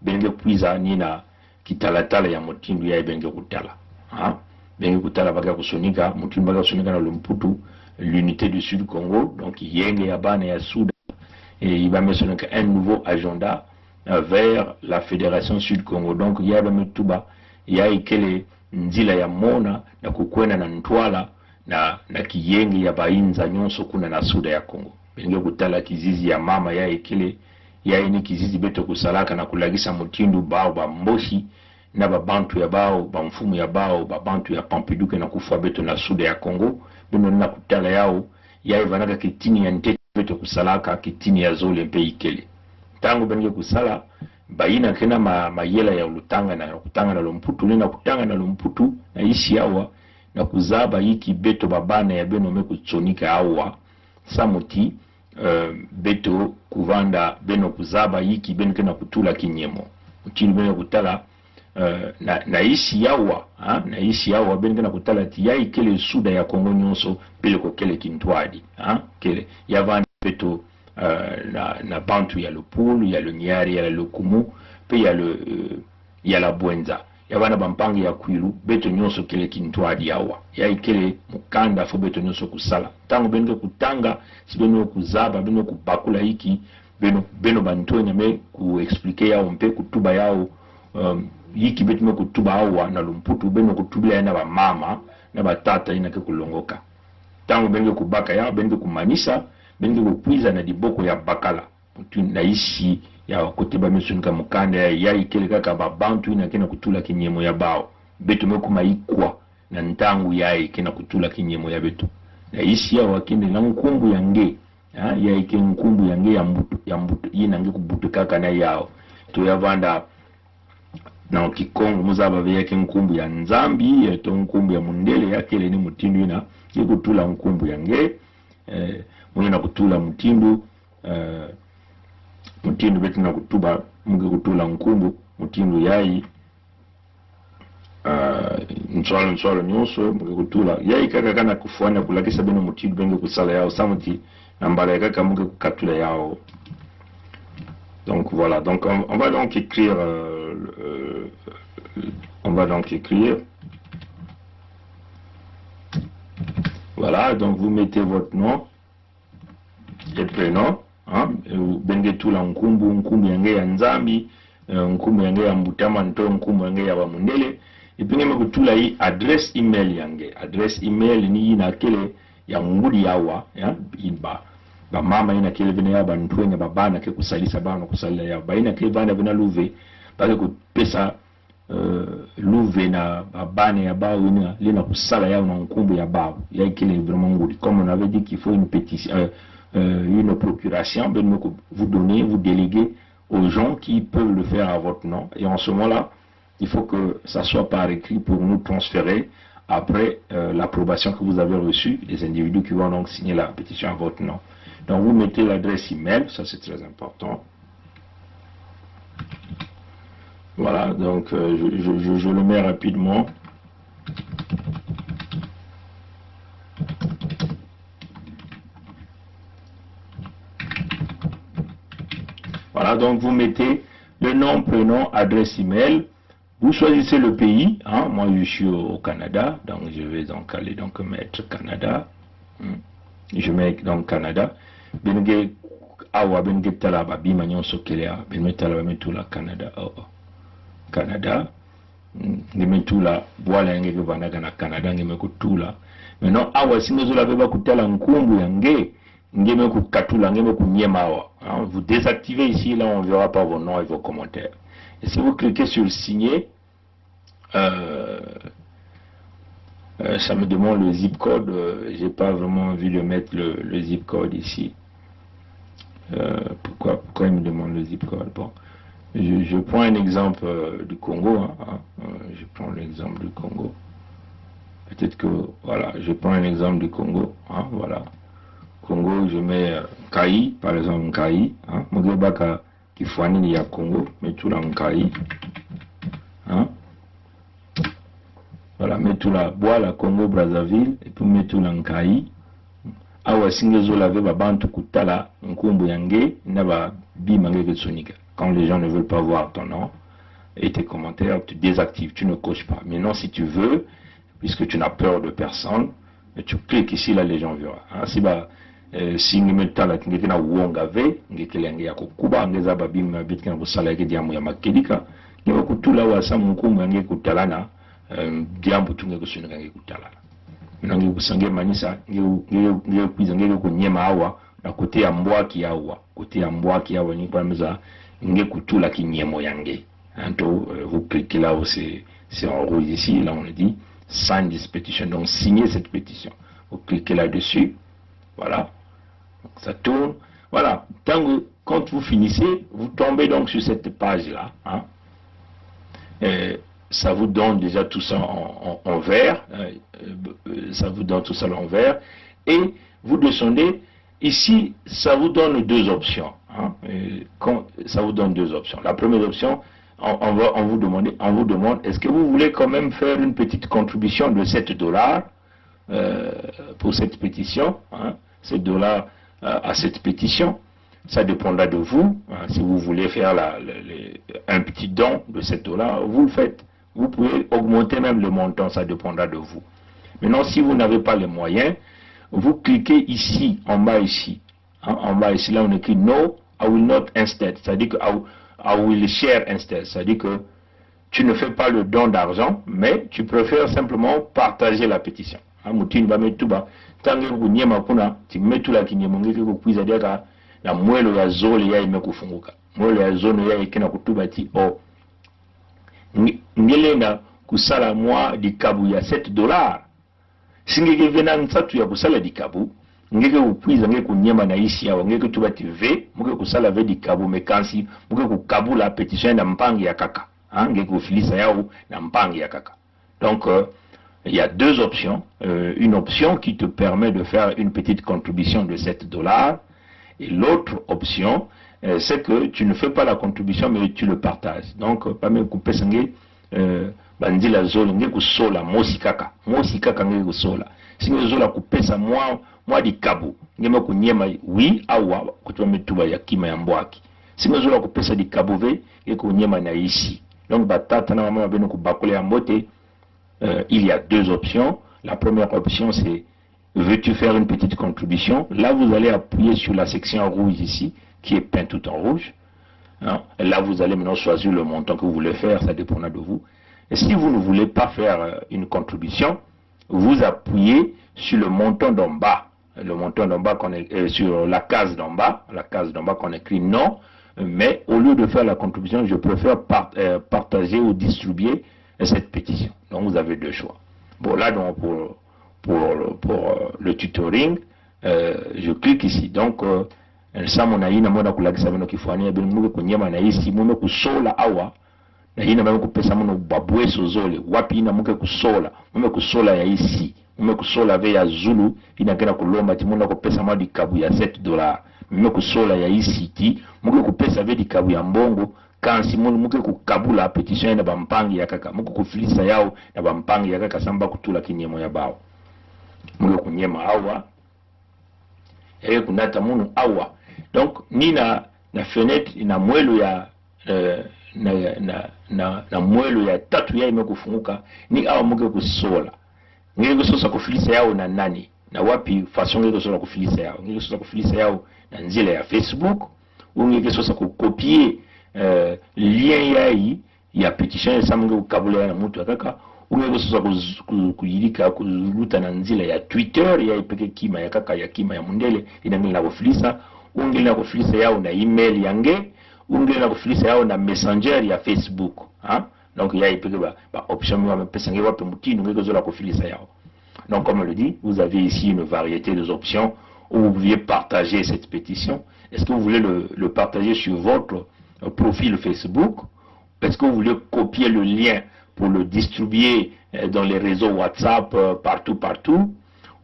ben ke kuiza nina kitalatala ya motindu yai ben ke kutala. Hein? Ben kutala baka kusonika mutindu baka kusonika na Lumputu, l'unité du Sud Congo, donc yenge ya bana ya Soudan. Et il va mettre un nouveau agenda vers la Fédération Sud-Congo. Donc il y a le Tuba, il y a ikele nzila ya mona na kukwena na ntwala na kiyengi ya bainza nyonso kuna na Suda ya Congo. Benge kutala kizizi ya mama ya ikele ya ini kizizi beto kusalaka na kulagisa mutindu bao ba mboshi na babantu ya bao ba mfumu ya bao babantu ya Pampiduke na kufa beto na Suda ya Congo. Beno na kutala yao ya ivanaka kitini ya ntete beto kusalaka kitini ya zole mpe ikele. Tangu benge kusala baina kena mayela ya ulutanga na kutanga na Lumputu na kutanga na Lumputu na ishi awa na kuzaba hiki beto babana ya beno meku tsonika awa samuti beto kuvanda beno kuzaba hiki beno kena kutula kinyemo utini beno kutala na ishi yawa na ishi yawa beno kena kutala ti ya ikele Suda ya Kongo nyonso pele ko kele kintwadi kele yavana beto na bantu ya Lupulu, ya Lunyari, ya Lukumu, pe ya la Bwenza. Ya wana bampangi ya Kwilu, beto nyonso kele kintwadi yawa. Ya ikele mukanda fo beto nyonso kusala. Tango beno kutanga, si beno kuzaba, beno kupakula hiki, beno bantu nyame ku explique yao mpe kutuba yao, hiki beto nyame kutuba awa na Lumputu, beno kutubila ya na ba mama, na ba tata inake kulongoka. Tango beno kubaka yao, beno kumanisa, benge kukwiza na diboko ya bakala na ishi ya koteba mesunika mukanda ya ikele kaka babantu ina kena kutula kinyemo ya bao beto meku maikwa na ntangu ya ikena kutula kinyemo ya beto na ishi ya wakende na nkumbu ya nge ya ike nkumbu ya nge ya mbutu ina nge kubutu kaka na yao to ya vanda na Kikongo muzaba ve yake nkumbu ya Nzambi ya to nkumbu ya Mundele yake ile ni mutindu ina kutula nkumbu ya nge mwenye na kutula mutindu betu na kutuba mungi kutula nkumbu mutindu yai nswalo nyonso mungi kutula yai kaka kana kufuana kulakisa beno mutindu benge kusala yao samuti na mbala kaka mungi kukatula yao. Donc voilà, donc on va donc écrire voilà, donc vous mettez votre nom et prénom, benge tula nkumbu yange ya Nzambi, nkumbu yange ya Mbutama nto nkumbu yange ya Bamundele, ipinge kutula hii address email yange. Address email ni ina kele ya ngudi yawa, ba mama ina kele vina ya bantuenga babana ke kusalisa bana kusalila ya ba ina kele bana vina luve bake kupesa luve na babane ya bao ina lina kusala yao na nkumbu ya bao ya kele vraiment ngudi. Comme on avait dit qu'il faut une pétition une procuration, vous donnez, vous déléguez aux gens qui peuvent le faire à votre nom. Et en ce moment-là, il faut que ça soit par écrit pour nous transférer après l'approbation que vous avez reçue des individus qui vont donc signer la pétition à votre nom. Donc vous mettez l'adresse email, ça c'est très important. Voilà, donc je le mets rapidement. Voilà, donc vous mettez le nom, prénom, adresse email. Vous choisissez le pays. Hein, moi, je suis au Canada, donc je vais donc aller donc mettre Canada. Je mets donc Canada. Bengue awa bengue tala ba bima nyonso kelea bengue tala ba metula Canada. Canada. Ngeme tula bwala ngeke vanaga na Canada ngeme kutula. Maintenant awa singezo la beba kutala nkumbu yange. Vous désactivez ici, là on ne verra pas vos noms et vos commentaires. Et si vous cliquez sur le signer, ça me demande le zip code. J'ai pas vraiment envie de mettre le zip code ici. Pourquoi il me demande le zip code? Bon, je prends un exemple du Congo. Je prends l'exemple du Congo. Peut-être que voilà, je prends un exemple du Congo. Voilà. Congo, je mets Nkai, par exemple Nkai, Mogebaka qui fournit ya Congo, mets tout là Nkai. Voilà, mets tout là, bois la Congo Brazzaville, et puis mets tout là Nkai. Awa singezo lave babantu kutala nkumbu yange, naba bimange ketsonika. Quand les gens ne veulent pas voir ton nom et tes commentaires, tu désactives, tu ne coches pas. Maintenant, si tu veux, puisque tu n'as peur de personne, tu cliques ici, là les gens verront. Si bah, si ngemetala ngekena uonga ve ngekelenge yako kuba ngeza babima bitkana kusala yake diamu ya makedika ngewa kutula wasa munkumu yange kutalana diambu tunge kusunika nge kutalana minange kusange manisa nge kwiza nge kunyema awa na kote mbwaki awa ni kwa meza nge kutula kinyemo yange. Anto vous cliquez là où c'est en rouge ici, là on dit sign this petition, donc signez cette pétition. Vous cliquez là-dessus, voilà. Ça tourne, voilà. Quand vous finissez, vous tombez donc sur cette page-là. Ça vous donne déjà tout ça en vert. Ça vous donne tout ça en vert. Et vous descendez. Ici, ça vous donne deux options. Ça vous donne deux options. La première option, on vous demande, est-ce que vous voulez quand même faire une petite contribution de $7 pour cette pétition, $7 à cette pétition. Ça dépendra de vous. Si vous voulez faire un petit don de $7, vous le faites. Vous pouvez augmenter même le montant, ça dépendra de vous. Maintenant, si vous n'avez pas les moyens, vous cliquez ici, en bas ici. En bas ici, là on écrit No, I will not instead. C'est-à-dire que I will share instead. C'est-à-dire que tu ne fais pas le don d'argent, mais tu préfères simplement partager la pétition. Mutini ba metuba tange kunyema kuna timetula kinyemongeke kukwiza deka na mwelo ya zole ya imekufunguka. Mwelo ya zone ya ikena kutuba ti ngelenda kusala mwa dikabu ya $7. Singeke vena nsatu ya kusala dikabu ngeke kukwiza ngeke kunyema na isi ya ngeke tuba ti ve muke kusala ve dikabu mekansi muke kukabula pétition na mpangi ya kaka. Ngeke kufilisa yao na mpangi ya kaka. Donc il y a deux options. Une option qui te permet de faire une petite contribution de $7. Et l'autre option, c'est que tu ne fais pas la contribution, mais tu le partages. Donc, pas même couper sangue, bandila zolo, nge kusola, mosikaka nge kusola. Si nge zola couper sa moi di kabu, nge me kunyema, oui, awa, kutuwa metuba ya kima ya mbwaki. Si nge zola couper sa di kabu ve, nge kunyema na ici. Donc, batata na mama beno kubakole ya mbote. Il y a deux options. La première option, c'est veux-tu faire une petite contribution? Là, vous allez appuyer sur la section rouge ici, qui est peinte tout en rouge. Et là, vous allez maintenant choisir le montant que vous voulez faire, ça dépendra de vous. Et si vous ne voulez pas faire une contribution, vous appuyez sur le montant d'en bas. Le montant d'en bas, sur la case d'en bas qu'on écrit non. Mais au lieu de faire la contribution, je préfère partager ou distribuer cette pétition. Donc vous avez deux choix. Bon, là donc pour le tutoring, je clique ici. Donc, ça mon aïna mona kulagisa bino kifani ben muke kunyema na isi mume kusola awa na ina mume kupesa muno babweso zole wapi ina muke kusola mume kusola ya isi mume kusola ve ya Zulu ina kena kulomba ti muna kupesa madi kabu ya $7 mume kusola ya isi ti muke kupesa ve di kabu ya mbongo kansi muno muke kukabula petition na bampangi ya kaka muke kufilisa yao na bampangi ya kaka samba kutula kinyemo ya bao muke kunyema awa kunata munu awa. Donc ni na fenêtre na mwelo ya na mwelo ya tatu ya imekufunguka ni awa muke kusola ngeke kusosa kufilisa yao na nani na wapi façon ngeke kusosa kufilisa yao ngeke kusosa kufilisa yao na nzila ya Facebook ou ngeke kusosa kukopier lien yai ya petition ya munge kukabula na mtu akaka ngeke kusosa kuyilika kuluta na nzila ya Twitter ya ipeke kima ya kaka ya kima ya mundele inangela kufilisa ungela kufilisa yao na email yange ungela kufilisa yao na messenger ya Facebook donc ya ipeke ba option wa pesa nge wapi mutino ngeke zola kufilisa yao. Donc comme on le dit, vous avez ici une variété d'options où vous pouviez partager cette pétition. Est-ce que vous voulez le partager sur votre profil Facebook? Est-ce que vous voulez copier le lien pour le distribuer dans les réseaux WhatsApp partout?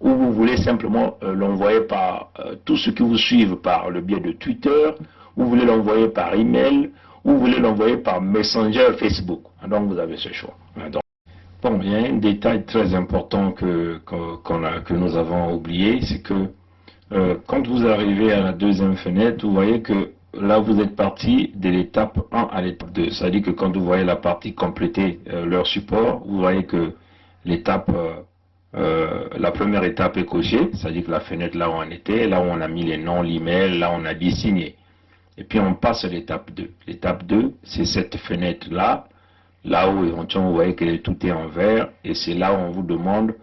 Ou vous voulez simplement l'envoyer par tous ceux qui vous suivent par le biais de Twitter, ou vous voulez l'envoyer par email, ou vous voulez l'envoyer par Messenger Facebook. Donc vous avez ce choix. Donc, bon, il y a un détail très important que nous avons oublié, c'est que quand vous arrivez à la deuxième fenêtre, vous voyez que là vous êtes parti de l'étape 1 à l'étape 2. C'est-à-dire que quand vous voyez la partie compléter leur support, vous voyez que l'étape, la première étape est cochée, c'est-à-dire que la fenêtre là où on était, là où on a mis les noms, l'email, là on a dit signer. Et puis on passe à l'étape 2. L'étape 2, c'est cette fenêtre-là, là où éventuellement vous voyez que tout est en vert, et c'est là où on vous demande,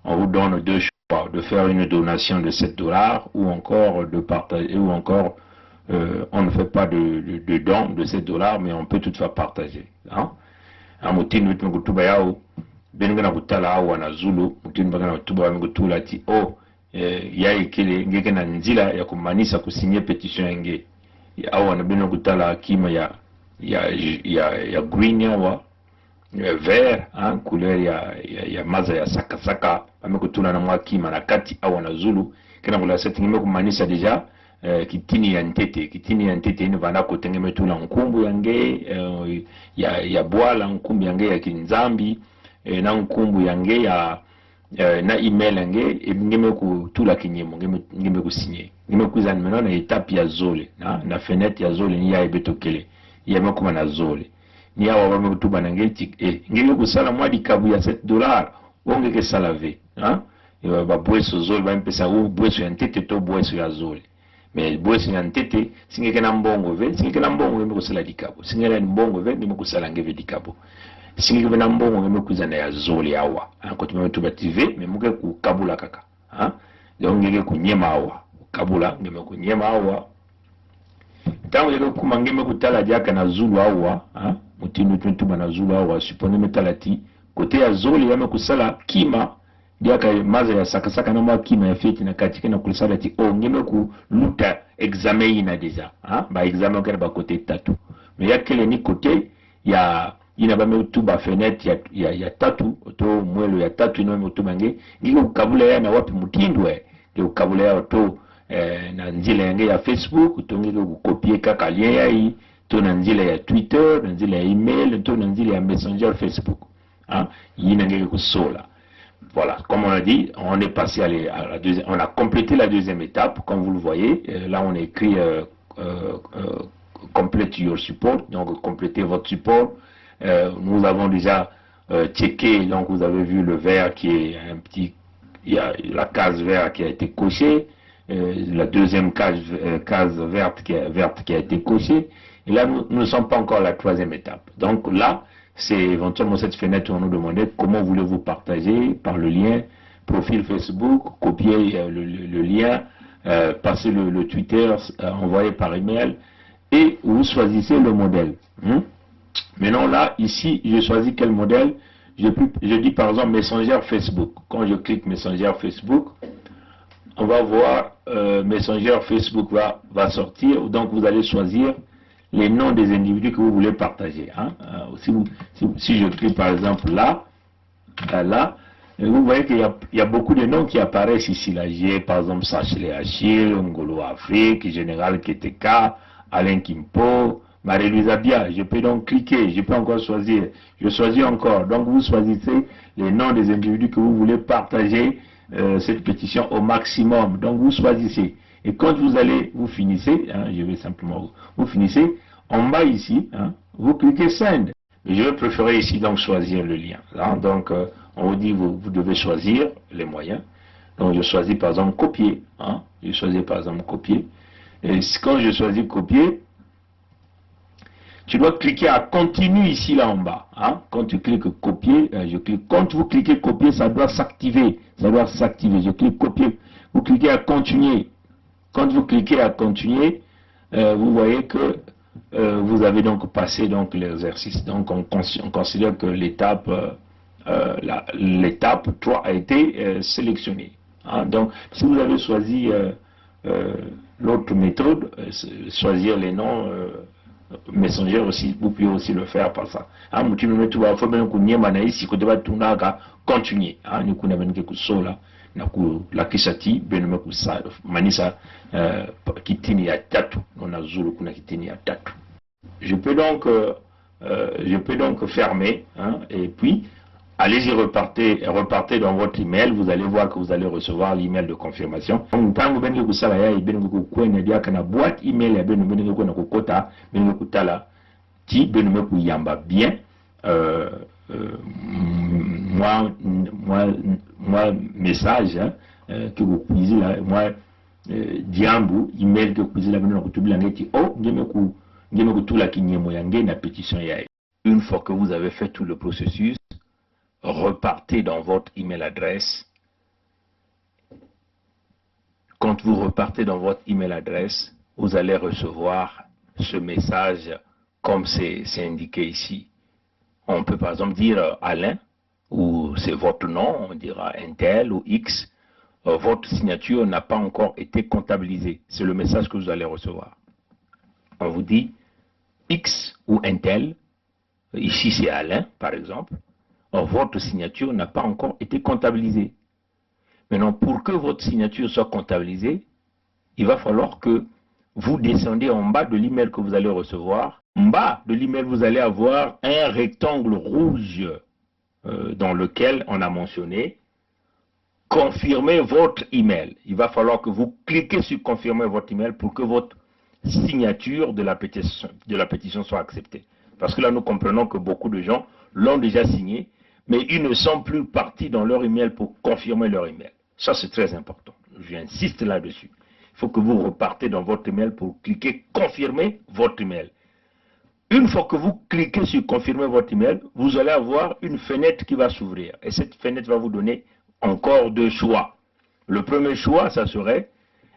on vous donne deux choix, de faire une donation de $7 ou encore de partager, ou encore on ne fait pas de don de $7, mais on peut toutefois partager. Amutini wetu mkutuba yao, benga kutala awa na Zulu, mutini baka na tuba mkutula ti ya ikele ngeke na nzila ya kumanisa kusinye petition nge. Awa na benga kutala kima ya green yawa, vert, couleur ya maza ya saka amekutula na mwa kima na kati awa na Zulu, kena kula seti ngeme kumanisa deja kitini ya ntete ino vanda kotenge metula nkumbu yange ya bwala nkumbu yange ya kinzambi na nkumbu yange na email yange ngeme kutula kinyemo ngeme kusinye ngeme kuza nimeno na etape ya zole na fenêtre ya zole ni ya ebetokele ya mekuma na zole ni awa wame kutuba na ngeti ngeme kusala mwadi kabu ya $7 ongeke salave ba bweso zole ba mpesa u bweso ya ntete to bweso ya zole. Mais bweso ya ntete singeke na mbongo ve singeke na mbongo ngeme kusala dikabo singeke na mbongo ve ngeme kusala ngeve dikabo singeke na mbongo ngeme kuzana ya zole awa ko tumeme tuba TV mais muke kukabula kaka donc ngeke kunyema awa kabula ngeme kunyema awa tango ngeke kuma ngeme kutala diaka na Zulu awa mutinu tuba na Zulu awa supone metalati kote ya zole yame kusala kima diaka maza ya saka na mwa kima ya feti na katika na kulisala ti ngeme ku luta examen ina deja ba examen kera ba kote tatu mais yakele ni kote ya ina ba metuba fenêtre ya tatu to mwelo ya tatu ina metuba ngiko kukabula ya na wapi mutindwe ngiko kukabula ya to na nzila yange ya Facebook to ngiko kukopier kaka lien ya to na nzila ya Twitter na nzila ya email to na nzila ya Messenger Facebook yina ngiko kusola. Voilà, comme on a dit, on est passé à la deuxième, on a complété la deuxième étape, comme vous le voyez. Là, on a écrit complete your support, donc complétez votre support. Nous avons déjà checké, donc vous avez vu le vert qui est un petit, il y a la case verte qui a été cochée, la deuxième case verte qui a été cochée. Et là, nous ne sommes pas encore à la troisième étape. Donc là, c'est éventuellement cette fenêtre où on nous demandait comment voulez-vous partager par le lien profil Facebook, copier le lien, passer le Twitter, envoyer par email, et vous choisissez le modèle. Maintenant là, ici, je choisis quel modèle. Je dis par exemple Messenger Facebook. Quand je clique Messenger Facebook, on va voir Messenger Facebook va sortir, donc vous allez choisir les noms des individus que vous voulez partager. Hein. Si je clique par exemple là, vous voyez qu'il y a beaucoup de noms qui apparaissent ici. Là, j'ai par exemple Sachele Achille, Ngolo Afrique, Général Keteka, Alain Kimpo, Marie-Louise Abia. Je peux donc cliquer, je peux encore choisir. Je choisis encore. Donc vous choisissez les noms des individus que vous voulez partager cette pétition au maximum. Donc vous choisissez. Et quand vous finissez, hein, je vais simplement, vous finissez, en bas ici, hein, vous cliquez Send. Je vais préférer ici donc choisir le lien. Là, donc on vous dit vous devez choisir les moyens. Donc je choisis par exemple copier. Hein, je choisis par exemple copier. Et quand je choisis copier, tu dois cliquer à continue ici là en bas. Hein. Quand tu cliques copier, je clique. Quand vous cliquez copier, ça doit s'activer. Ça doit s'activer. Je clique copier. Vous cliquez à continuer. Quand vous cliquez à continuer, vous voyez que vous avez donc passé donc l'exercice. Donc on considère que l'étape 3 a été sélectionnée. Hein. Donc si vous avez choisi l'autre méthode, choisir les noms Messenger aussi, vous pouvez aussi le faire par ça. Hein, tu me tu vas faire bien qu'on y ait ici que tu vas continuer. Hein, nous connaissons bien que sola na ku la kisati ben me ku sa manisa kitini ya tatu on a zulu kuna kitini ya tatu. Je peux donc fermer, hein, et puis allez-y, repartez dans votre email, vous allez voir que vous allez recevoir l'email de confirmation. Ntango bengi kusala ya bengi kukwenya dia kana boîte email ya bengi ko na kokota bengi kutala ti bengi ku yamba bien moi message, hein, que vous puissiez là, moi diambu email que vous puissiez là bengi kutubila ngeti oh ngeme ku tula kinyemo yange na pétition ya. Une fois que vous avez fait tout le processus, repartez dans votre email adresse. Quand vous repartez dans votre email adresse, vous allez recevoir ce message comme c'est indiqué ici. On peut par exemple dire Alain, ou c'est votre nom, on dira Intel ou X. Votre signature n'a pas encore été comptabilisée. C'est le message que vous allez recevoir. On vous dit X ou Intel, ici c'est Alain par exemple. Or, votre signature n'a pas encore été comptabilisée. Maintenant, pour que votre signature soit comptabilisée, il va falloir que vous descendez en bas de l'email que vous allez recevoir. En bas de l'email, vous allez avoir un rectangle rouge dans lequel on a mentionné « Confirmez votre email ». Il va falloir que vous cliquez sur « Confirmer votre email » pour que votre signature de la pétition soit acceptée. Parce que là, nous comprenons que beaucoup de gens l'ont déjà signé, mais ils ne sont plus partis dans leur email pour confirmer leur email. Ça, c'est très important. J'insiste là-dessus. Il faut que vous repartez dans votre email pour cliquer « Confirmer votre email ». Une fois que vous cliquez sur « Confirmer votre email », vous allez avoir une fenêtre qui va s'ouvrir. Et cette fenêtre va vous donner encore deux choix. Le premier choix, ça serait,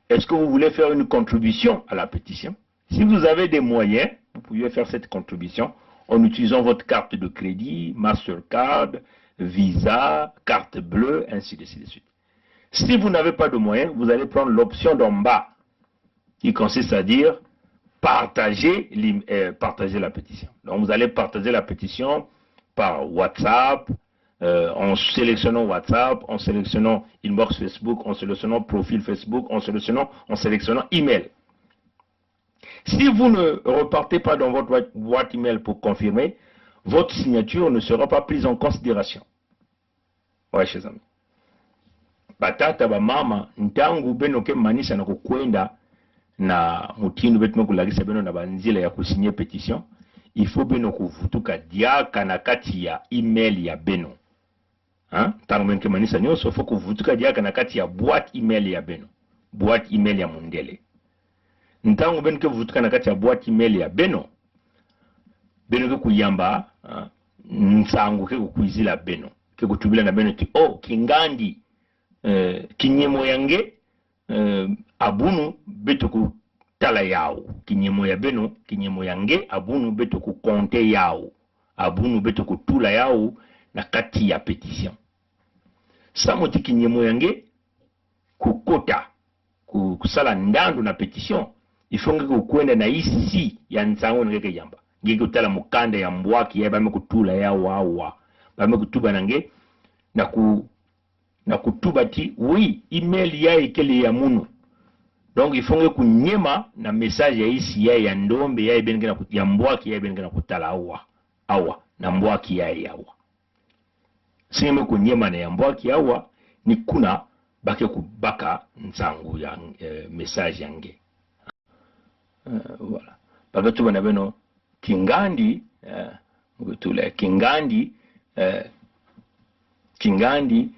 est-ce que vous voulez faire une contribution à la pétition? Si vous avez des moyens, vous pouvez faire cette contribution en utilisant votre carte de crédit, Mastercard, Visa, carte bleue, ainsi de suite. Si vous n'avez pas de moyens, vous allez prendre l'option d'en bas, qui consiste à dire partager la pétition. Donc vous allez partager la pétition par WhatsApp, en sélectionnant WhatsApp, en sélectionnant inbox Facebook, en sélectionnant profil Facebook, en sélectionnant email. Si vous ne repartez pas dans votre boîte email pour confirmer, votre signature ne sera pas prise en considération. Ouais, chers amis. Batata ba mama ntangu beno ke manisa na kukwenda na mutindo betu nokulagisa beno na banzila ya kusinye pétition, il faut beno kuvutuka diaka na kati ya email ya beno. Hein? Tangu beno ke manisa nyoso faut kuvutuka diaka na kati ya boîte email ya beno. Boîte email ya mundele. Ntango beno ke vutuka na kati ya boîte email ya beno ke kuyamba nsangu ke kukwizila beno ke kutubila na beno ti oh kingandi kinyemo yange abunu beto ku tala yao kinyemo ya beno kinyemo yange abunu beto ku konte yao abunu beto ku tula yao na kati ya pétition samoti kinyemo yange ku kota kusala ndando na pétition il faut que kwenda na isi ya nsango ngeke yamba ngeke utala mukanda ya mbwaki ya bame kutula ya wawa bame kutuba nange na kutuba ti oui email ya ekele ya munu donc il faut que kunyema na message ya isi ya ndombe ya ibenge na ya mbwaki ya ibenge na kutala awa na mbwaki ya yawa singeme kunyema na ya mbwaki yawa ni kuna bake kubaka nsangu ya message yange voilà baka tuba na beno kingandi ngutule kingandi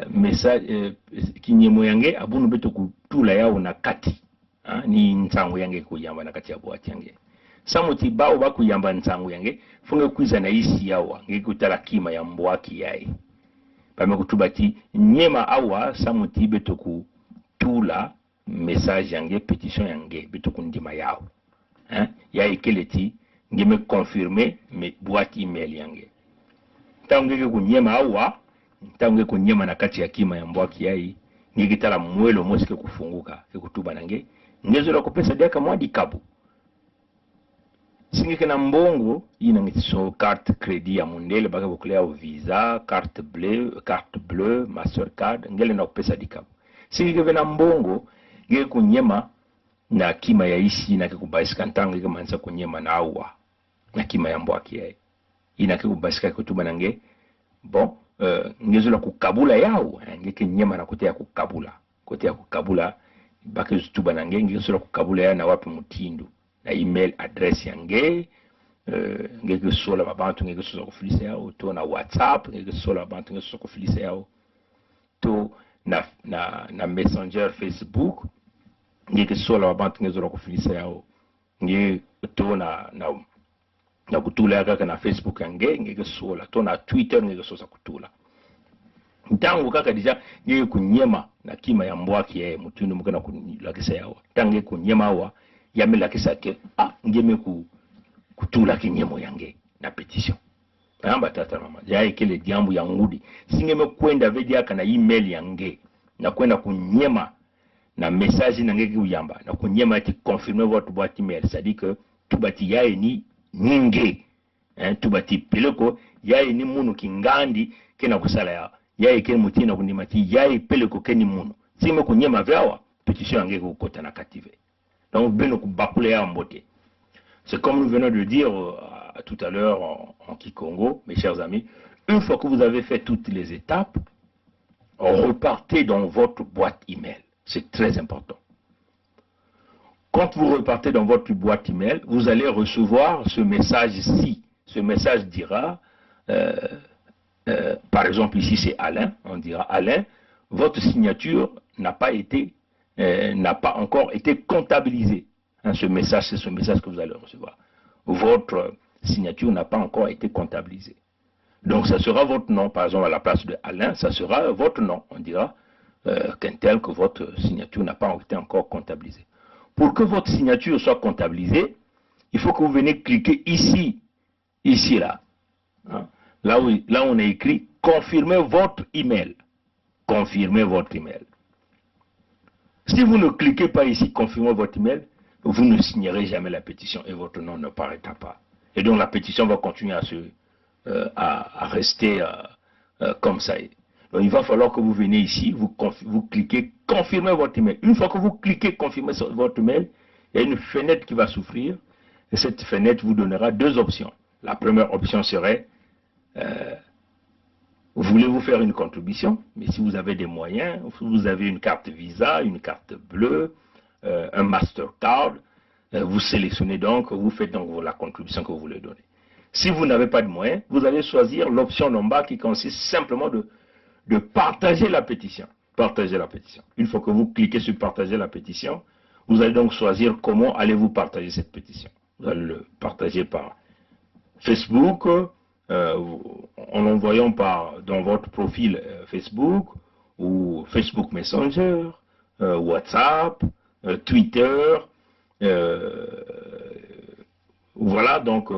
message kinyemo yange abunu beto kutula yao na kati ni nsangu yange kuyamba na kati ya bwati yange samuti bao bakuyamba nsangu yange funge kwiza na isi yawa ngekutala kima ya mbwaki yae bame kutubati nyema awa samuti beto kutula message yange pétition yange beto kundima yao ya ekeleti ngeme confirmer me boîte email yange tangeke kunyema awa tangeke kunyema na kati ya kima ya mbwaki yae ngekitala mwelo mosike kufunguka kutuba nange ngezo la kupesa diaka mwadi kabu singeke na mbongo ina ngitiso carte crédit ya mundele baka bukulea visa carte bleue mastercard ngele na kupesa dikabu singeke vena mbongo ngeke kunyema na kima ya isi na kikubasika ntango ngeke manza kunyema na awa na kima ya mbwaki yae ina kikubasika kutuba nange bon ngezo la kukabula yao ngeke nyema na kote ya kukabula baka zutuba nange ngezo la kukabula ya na wapi mutindu na email address yange ngeke sola babantu ngeke soza kufilisa yao to na WhatsApp ngeke sola babantu ngeke soza kufilisa yao to na messenger Facebook ngeke sola babantu ngeke soza kufilisa yao ngeke to na kutula yaka na Facebook yange ngeke sola to na Twitter ngeke soza kutula ntango kaka deja ngeke kunyema na kima ya mbwaki ya mutundu mukana kulakisa yao tange kunyema awa yamela kisa ke ngeme kutula kinyemo yange na petition amba tata mama yae kile diambu ya ngudi singeme kwenda vedi aka na email yange na kwenda kunyema na message na ngeke uyamba na kunyema ati confirmer votre boîte email c'est-à-dire que tubati yae ni ninge tubati peleko yae ni munu kingandi kena kusala yae kene mutina kundimati yae peleko keni munu singeme kunyema vyawa petition yange kukota na kative. Donc, c'est comme nous venons de dire tout à l'heure en Kikongo, mes chers amis, une fois que vous avez fait toutes les étapes, repartez dans votre boîte email. C'est très important. Quand vous repartez dans votre boîte email, vous allez recevoir ce message-ci. Ce message dira, par exemple ici c'est Alain, on dira Alain, votre signature n'a pas encore été comptabilisé. Ce message, c'est ce message que vous allez recevoir. Votre signature n'a pas encore été comptabilisée. Donc, ça sera votre nom. Par exemple, à la place de Alain, ça sera votre nom. On dira qu'un tel que votre signature n'a pas été encore comptabilisée. Pour que votre signature soit comptabilisée, il faut que vous venez cliquer ici, là. Hein? Là où on a écrit « Confirmez votre email ». Confirmez votre email. Si vous ne cliquez pas ici, confirmez votre email, vous ne signerez jamais la pétition et votre nom ne paraîtra pas. Et donc la pétition va continuer à rester comme ça. Donc il va falloir que vous venez ici, vous cliquez, confirmez votre email. Une fois que vous cliquez, confirmez votre email, il y a une fenêtre qui va s'ouvrir et cette fenêtre vous donnera deux options. La première option serait voulez-vous faire une contribution? Mais si vous avez des moyens, vous avez une carte Visa, une carte bleue, un Mastercard, vous sélectionnez donc, vous faites donc la contribution que vous voulez donner. Si vous n'avez pas de moyens, vous allez choisir l'option en bas qui consiste simplement de partager la pétition. Partager la pétition. Une fois que vous cliquez sur partager la pétition, vous allez donc choisir comment allez-vous partager cette pétition. Vous allez le partager par Facebook, en l'envoyant dans votre profil Facebook ou Facebook Messenger, WhatsApp, Twitter, voilà donc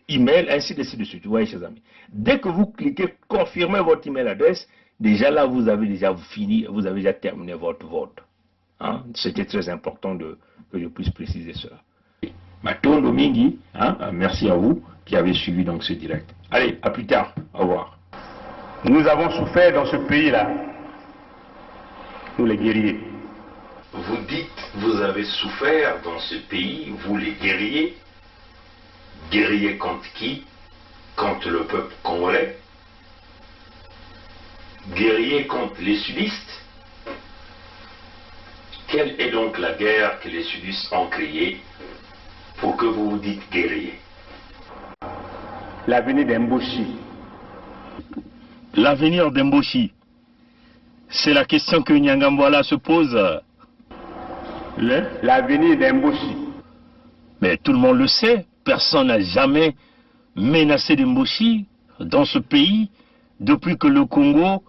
email, ainsi de suite. Vous voyez, chers amis. Dès que vous cliquez confirmer votre email adresse, déjà là vous avez déjà fini, vous avez déjà terminé votre vote. Hein? C'était très important que je puisse préciser cela. Matondo Mingi, hein? Merci à vous qui avez suivi donc ce direct. Allez, à plus tard. Au revoir. Nous avons souffert dans ce pays-là, nous les guerriers. Vous dites, vous avez souffert dans ce pays, vous les guerriers. Guerriers contre qui? Contre le peuple congolais. Guerriers contre les sudistes. Quelle est donc la guerre que les sudistes ont créée pour que vous vous dites guerriers? L'avenir d'Mboshi. L'avenir d'Mboshi, c'est la question que Nyangambwala se pose. L'avenir d'Mboshi. Mais tout le monde le sait, personne n'a jamais menacé d'Mboshi dans ce pays depuis que le Congo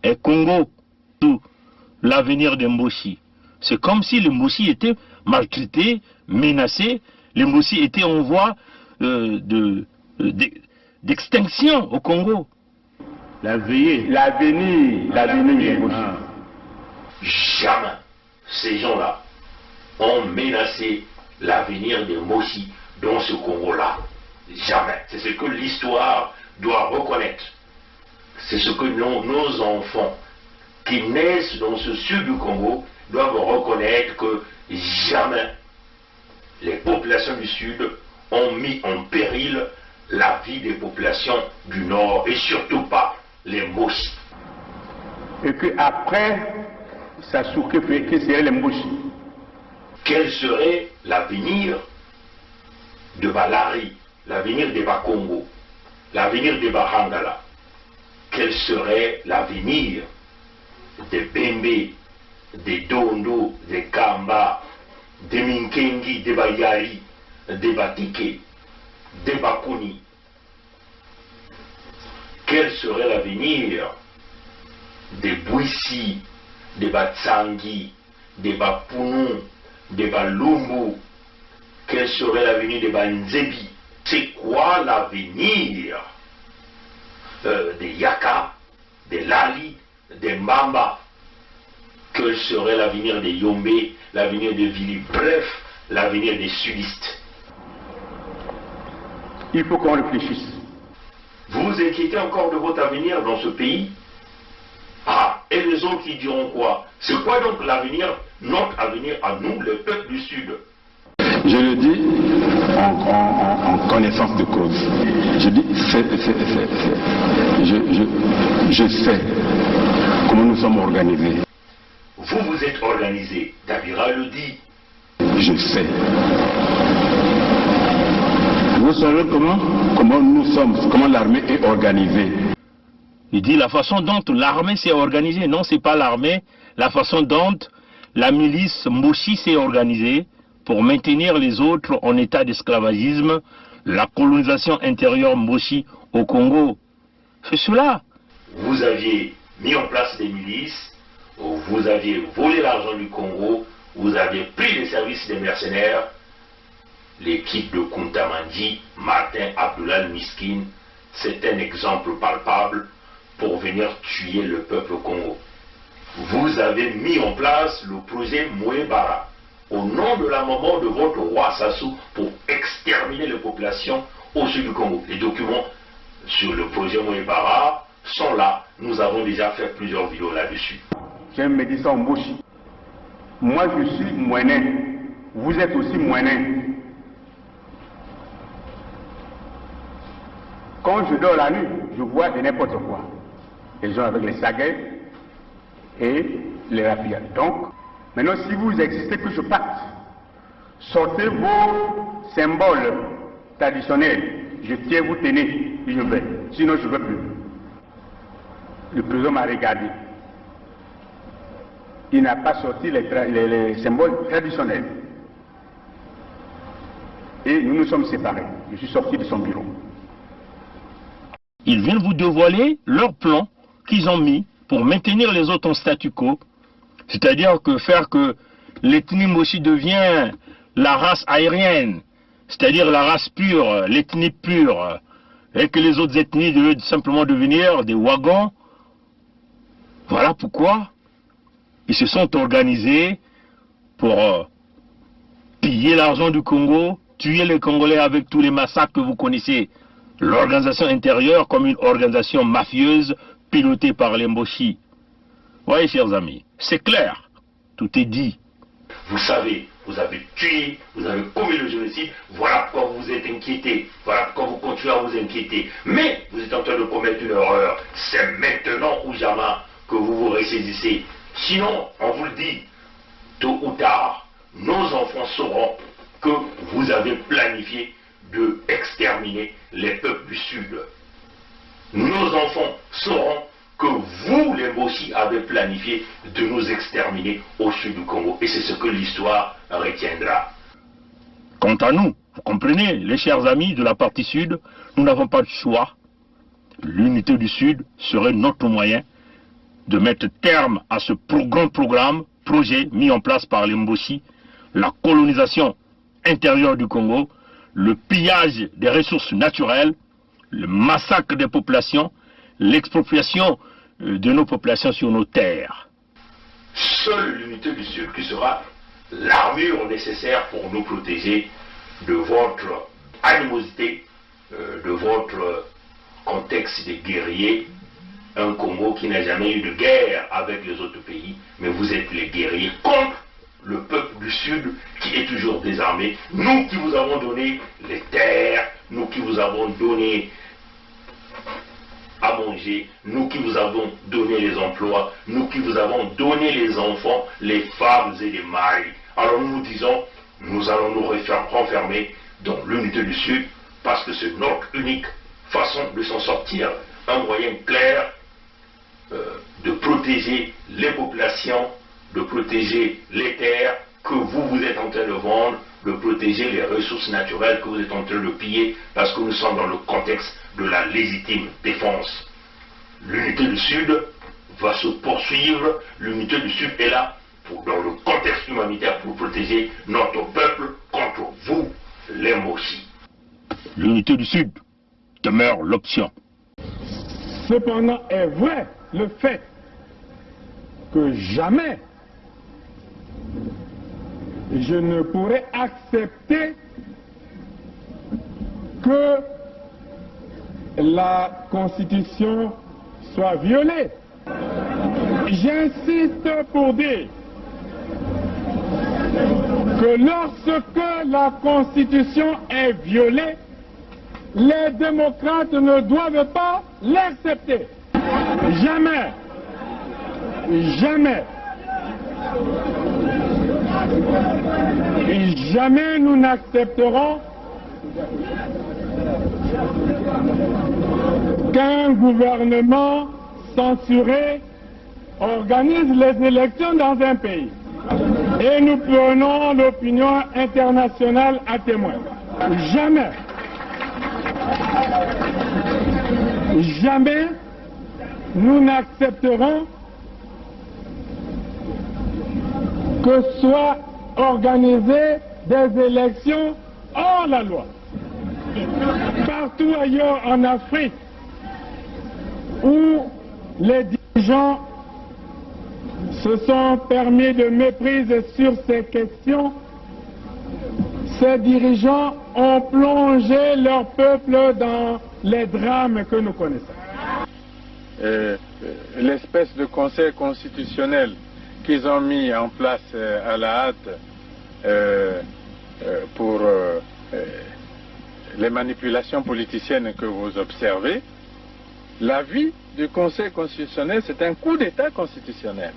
est Congo. Tout l'avenir d'Mboshi. C'est comme si l'Mboshi était maltraité, menacé, l'Mboshi était en voie d'extinction au Congo. L'avenir d'Mboshi. Jamais ces gens-là ont menacé l'avenir de Mboshi dans ce Congo-là. Jamais. C'est ce que l'histoire doit reconnaître. C'est ce que nos enfants qui naissent dans ce sud du Congo doivent reconnaître, que jamais les populations du sud ont mis en péril la vie des populations du nord, et surtout pas les Mboshi. Et qu'après, ça souque que serait les Mboshi. Quel serait l'avenir de Balari, l'avenir de Bakongo, l'avenir de Bahangala? Quel serait l'avenir de Bembe, de Dondo, de Kamba, de Minkengi, de Bayari, de Batike, de Bakuni? Quel serait l'avenir de Bouissi, de Batsangi, de Bapounou, de Balumbu? Quel serait l'avenir de Banzebi? C'est quoi l'avenir de Yaka, de Lali, de Mbamba? Quel serait l'avenir de Yombe, l'avenir de Vili? Bref, l'avenir des sudistes. Il faut qu'on réfléchisse. Vous vous inquiétez encore de votre avenir dans ce pays? Ah, et les autres qui diront quoi? C'est quoi donc l'avenir, notre avenir à nous, le peuple du Sud? Je le dis en connaissance de cause. Je dis je sais comment nous sommes organisés. Vous vous êtes organisé, Dabira le dit. Je sais. Vous savez comment nous sommes, comment l'armée est organisée. Il dit la façon dont l'armée s'est organisée. Non, c'est pas l'armée. La façon dont la milice Mboshi s'est organisée pour maintenir les autres en état d'esclavagisme, la colonisation intérieure Mboshi au Congo. C'est cela. Vous aviez mis en place des milices, vous aviez volé l'argent du Congo, vous aviez pris les services des mercenaires. L'équipe de Kuntamandi, Martin Abdoulaye Miskin, c'est un exemple palpable pour venir tuer le peuple Congo. Vous avez mis en place le projet Mouébara au nom de la maman de votre roi Sassou pour exterminer les populations au sud du Congo. Les documents sur le projet Mouébara sont là. Nous avons déjà fait plusieurs vidéos là-dessus. J'aime me dire ça en Mboshi. Moi je suis Mouénen. Vous êtes aussi Mouénen. Quand je dors la nuit, je vois de n'importe quoi. Les gens avec les saguets et les rapides. Donc, maintenant, si vous existez que je parte, sortez vos symboles traditionnels. Je tiens, vous tenez, et je vais. Sinon, je ne veux plus. Le président m'a regardé. Il n'a pas sorti les symboles traditionnels. Et nous nous sommes séparés. Je suis sorti de son bureau. Ils viennent vous dévoiler leur plan qu'ils ont mis pour maintenir les autres en statu quo. C'est-à-dire que faire que l'ethnie Mboshi devient la race aérienne, c'est-à-dire la race pure, l'ethnie pure, et que les autres ethnies devaient simplement devenir des wagons. Voilà pourquoi ils se sont organisés pour piller l'argent du Congo, tuer les Congolais avec tous les massacres que vous connaissez. L'organisation intérieure comme une organisation mafieuse pilotée par les Mboshi. Voyez, chers amis, c'est clair, tout est dit. Vous savez, vous avez tué, vous avez commis le génocide, voilà pourquoi vous êtes inquiétés, voilà pourquoi vous continuez à vous inquiéter. Mais vous êtes en train de commettre une erreur, c'est maintenant ou jamais que vous vous ressaisissez. Sinon, on vous le dit, tôt ou tard, nos enfants sauront que vous avez planifié de exterminer les peuples du Sud. Nos enfants sauront que vous, les Mboshi, avez planifié de nous exterminer au sud du Congo. Et c'est ce que l'histoire retiendra. Quant à nous, vous comprenez, les chers amis de la partie sud, nous n'avons pas de choix. L'unité du Sud serait notre moyen de mettre terme à ce grand projet mis en place par les Mboshi, la colonisation intérieure du Congo, le pillage des ressources naturelles, le massacre des populations, l'expropriation de nos populations sur nos terres. Seule l'unité du Sud qui sera l'armure nécessaire pour nous protéger de votre animosité, de votre contexte de guerriers. Un Congo qui n'a jamais eu de guerre avec les autres pays, mais vous êtes les guerriers contre le peuple du Sud qui est toujours désarmé. Nous qui vous avons donné les terres, nous qui vous avons donné à manger, nous qui vous avons donné les emplois, nous qui vous avons donné les enfants, les femmes et les maris. Alors nous disons, nous allons nous renfermer dans l'unité du Sud parce que c'est notre unique façon de s'en sortir. Un moyen clair de protéger les populations, de protéger les terres que vous êtes en train de vendre, de protéger les ressources naturelles que vous êtes en train de piller, parce que nous sommes dans le contexte de la légitime défense. L'unité du Sud va se poursuivre, l'unité du Sud est là, dans le contexte humanitaire, pour protéger notre peuple contre vous, les Mboshi. L'unité du Sud demeure l'option. Cependant est vrai le fait que jamais je ne pourrais accepter que la Constitution soit violée. J'insiste pour dire que lorsque la Constitution est violée, les démocrates ne doivent pas l'accepter. Jamais. Jamais. Et jamais nous n'accepterons qu'un gouvernement censuré organise les élections dans un pays. Et nous prenons l'opinion internationale à témoin. Jamais. Jamais nous n'accepterons que soient organisées des élections hors la loi. Partout ailleurs en Afrique où les dirigeants se sont permis de méprise sur ces questions, ces dirigeants ont plongé leur peuple dans les drames que nous connaissons. L'espèce de conseil constitutionnel qu'ils ont mis en place à la hâte pour les manipulations politiciennes que vous observez, l'avis du Conseil constitutionnel, c'est un coup d'État constitutionnel.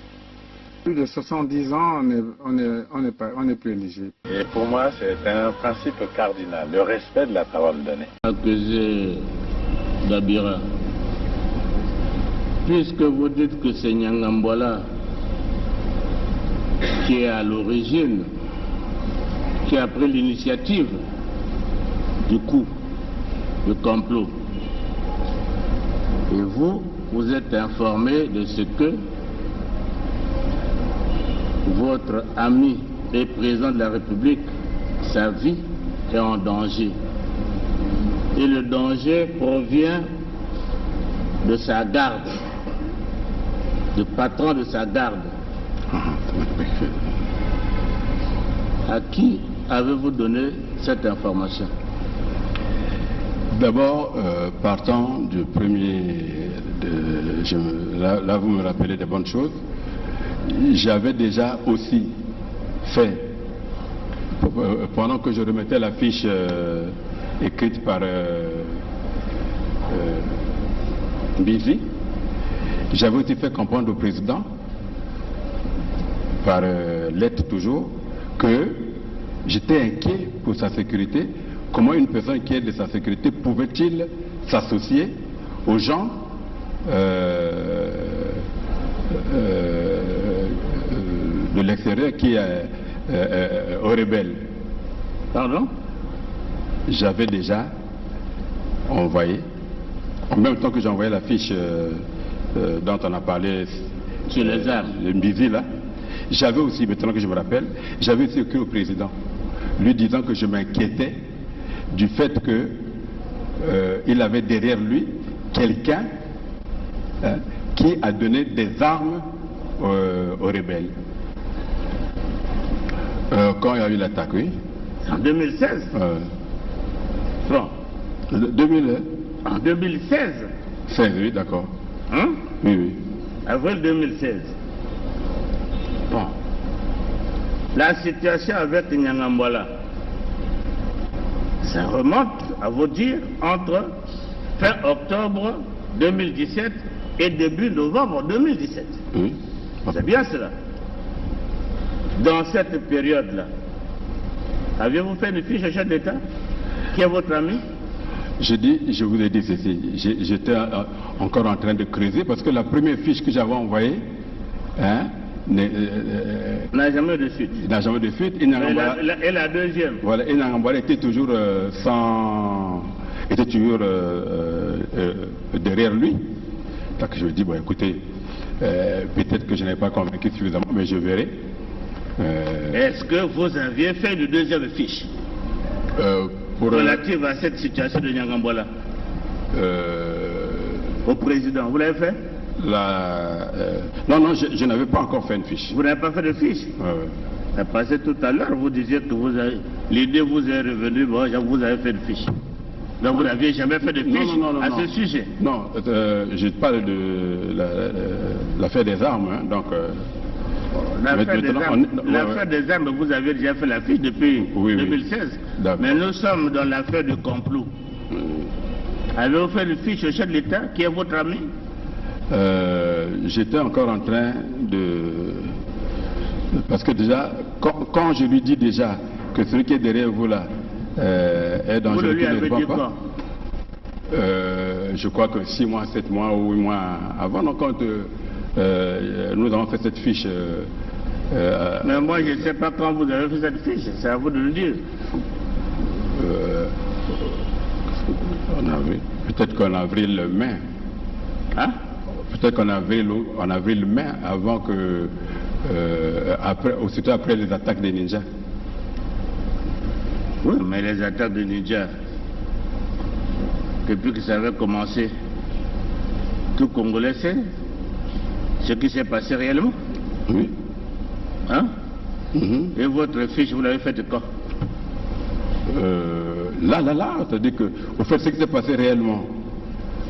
Plus de 70 ans, on n'est plus éligible. Et pour moi, c'est un principe cardinal, le respect de la parole donnée. Accusé d'Abira, puisque vous dites que c'est Nyangambola qui est à l'origine, qui a pris l'initiative du coup, du complot, et vous êtes informé de ce que votre ami et président de la République, sa vie est en danger. Et le danger provient de sa garde, du patron de sa garde. À qui avez-vous donné cette information? D'abord, partant du premier, là vous me rappelez des bonnes choses, j'avais déjà aussi fait, pendant que je remettais la fiche écrite par Bizi, j'avais aussi fait comprendre au président, par lettre toujours, que j'étais inquiet pour sa sécurité. Comment une personne qui est de sa sécurité pouvait-il s'associer aux gens de l'extérieur qui est aux rebelles? Pardon? J'avais déjà envoyé, en même temps que j'envoyais la fiche dont on a parlé sur les armes, le Mbizi là, j'avais aussi, maintenant que je me rappelle, j'avais aussi écrit au président, lui disant que je m'inquiétais du fait qu'il avait derrière lui quelqu'un qui a donné des armes aux rebelles. Quand il y a eu l'attaque, oui. En 2016 Bon. 2000, en 2016 16, oui, d'accord. Hein? Oui, oui. Avril 2016. Bon. La situation avec Nyangambwala, ça remonte, à vous dire, entre fin octobre 2017 et début novembre 2017. Oui. C'est bien cela. Dans cette période-là, avez-vous fait une fiche au chef d'État? Qui est votre ami? Je vous ai dit ceci, j'étais encore en train de creuser parce que la première fiche que j'avais envoyée n'a jamais eu de suite. N'a jamais de suite. Et la deuxième? Voilà, et Nyangambwala était toujours était toujours derrière lui. Donc je me dis, bon écoutez, peut-être que je n'ai pas convaincu suffisamment, mais je verrai. Est-ce que vous aviez fait une deuxième fiche relative à cette situation de Nyangambwala au président? Vous l'avez fait? Non, je n'avais pas encore fait une fiche. Vous n'avez pas fait de fiche? Parce que tout à l'heure, vous disiez que l'idée vous est revenue, bon, vous avez fait une fiche. Donc vous n'aviez jamais fait de fiche à ce sujet? Non, je parle de l'affaire des armes, hein, donc... L'affaire des armes, vous avez déjà fait la fiche depuis 2016. Oui. Mais nous sommes dans l'affaire du complot. Avez-vous fait une fiche au chef de l'État, qui est votre ami? J'étais encore en train de... Parce que déjà, quand je lui dis déjà que celui qui est derrière vous là est dangereux, vous lui avez dit quoi? Je crois que 6 mois, 7 mois ou 8 mois avant, donc quand nous avons fait cette fiche... Mais moi je ne sais pas quand vous avez fait cette fiche, c'est à vous de le dire. Peut-être qu'en avril-mai. Hein? Peut-être qu'en avril-mai, avant que... aussitôt après les attaques des ninjas. Oui, mais les attaques des ninjas, depuis que ça avait commencé, tout Congolais sait ce qui s'est passé réellement. Oui. Hein? Et votre fiche, vous l'avez faite quand? C'est-à-dire que, au fait, ce qui s'est passé réellement,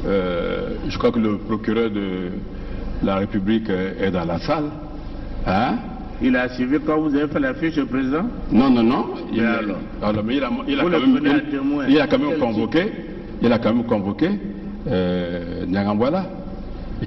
je crois que le procureur de la République est dans la salle. Hein? Il a suivi quand vous avez fait la fiche au président? Non. Il a quand même convoqué Nyangambwala,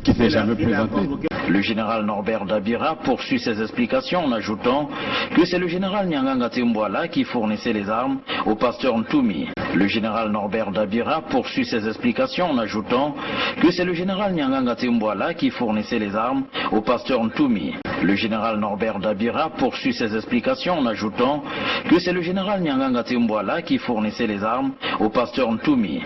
qui ne s'est jamais présenté. Le général Norbert Dabira poursuit ses explications en ajoutant que c'est le général Nyanganga Timbwala qui fournissait les armes au pasteur Ntoumi. Le général Norbert Dabira poursuit ses explications en ajoutant que c'est le général Nyanganga Timbwala qui fournissait les armes au pasteur Ntoumi. Le général Norbert Dabira poursuit ses explications en ajoutant que c'est le général Nyanganga Timbwala qui fournissait les armes au pasteur Ntoumi.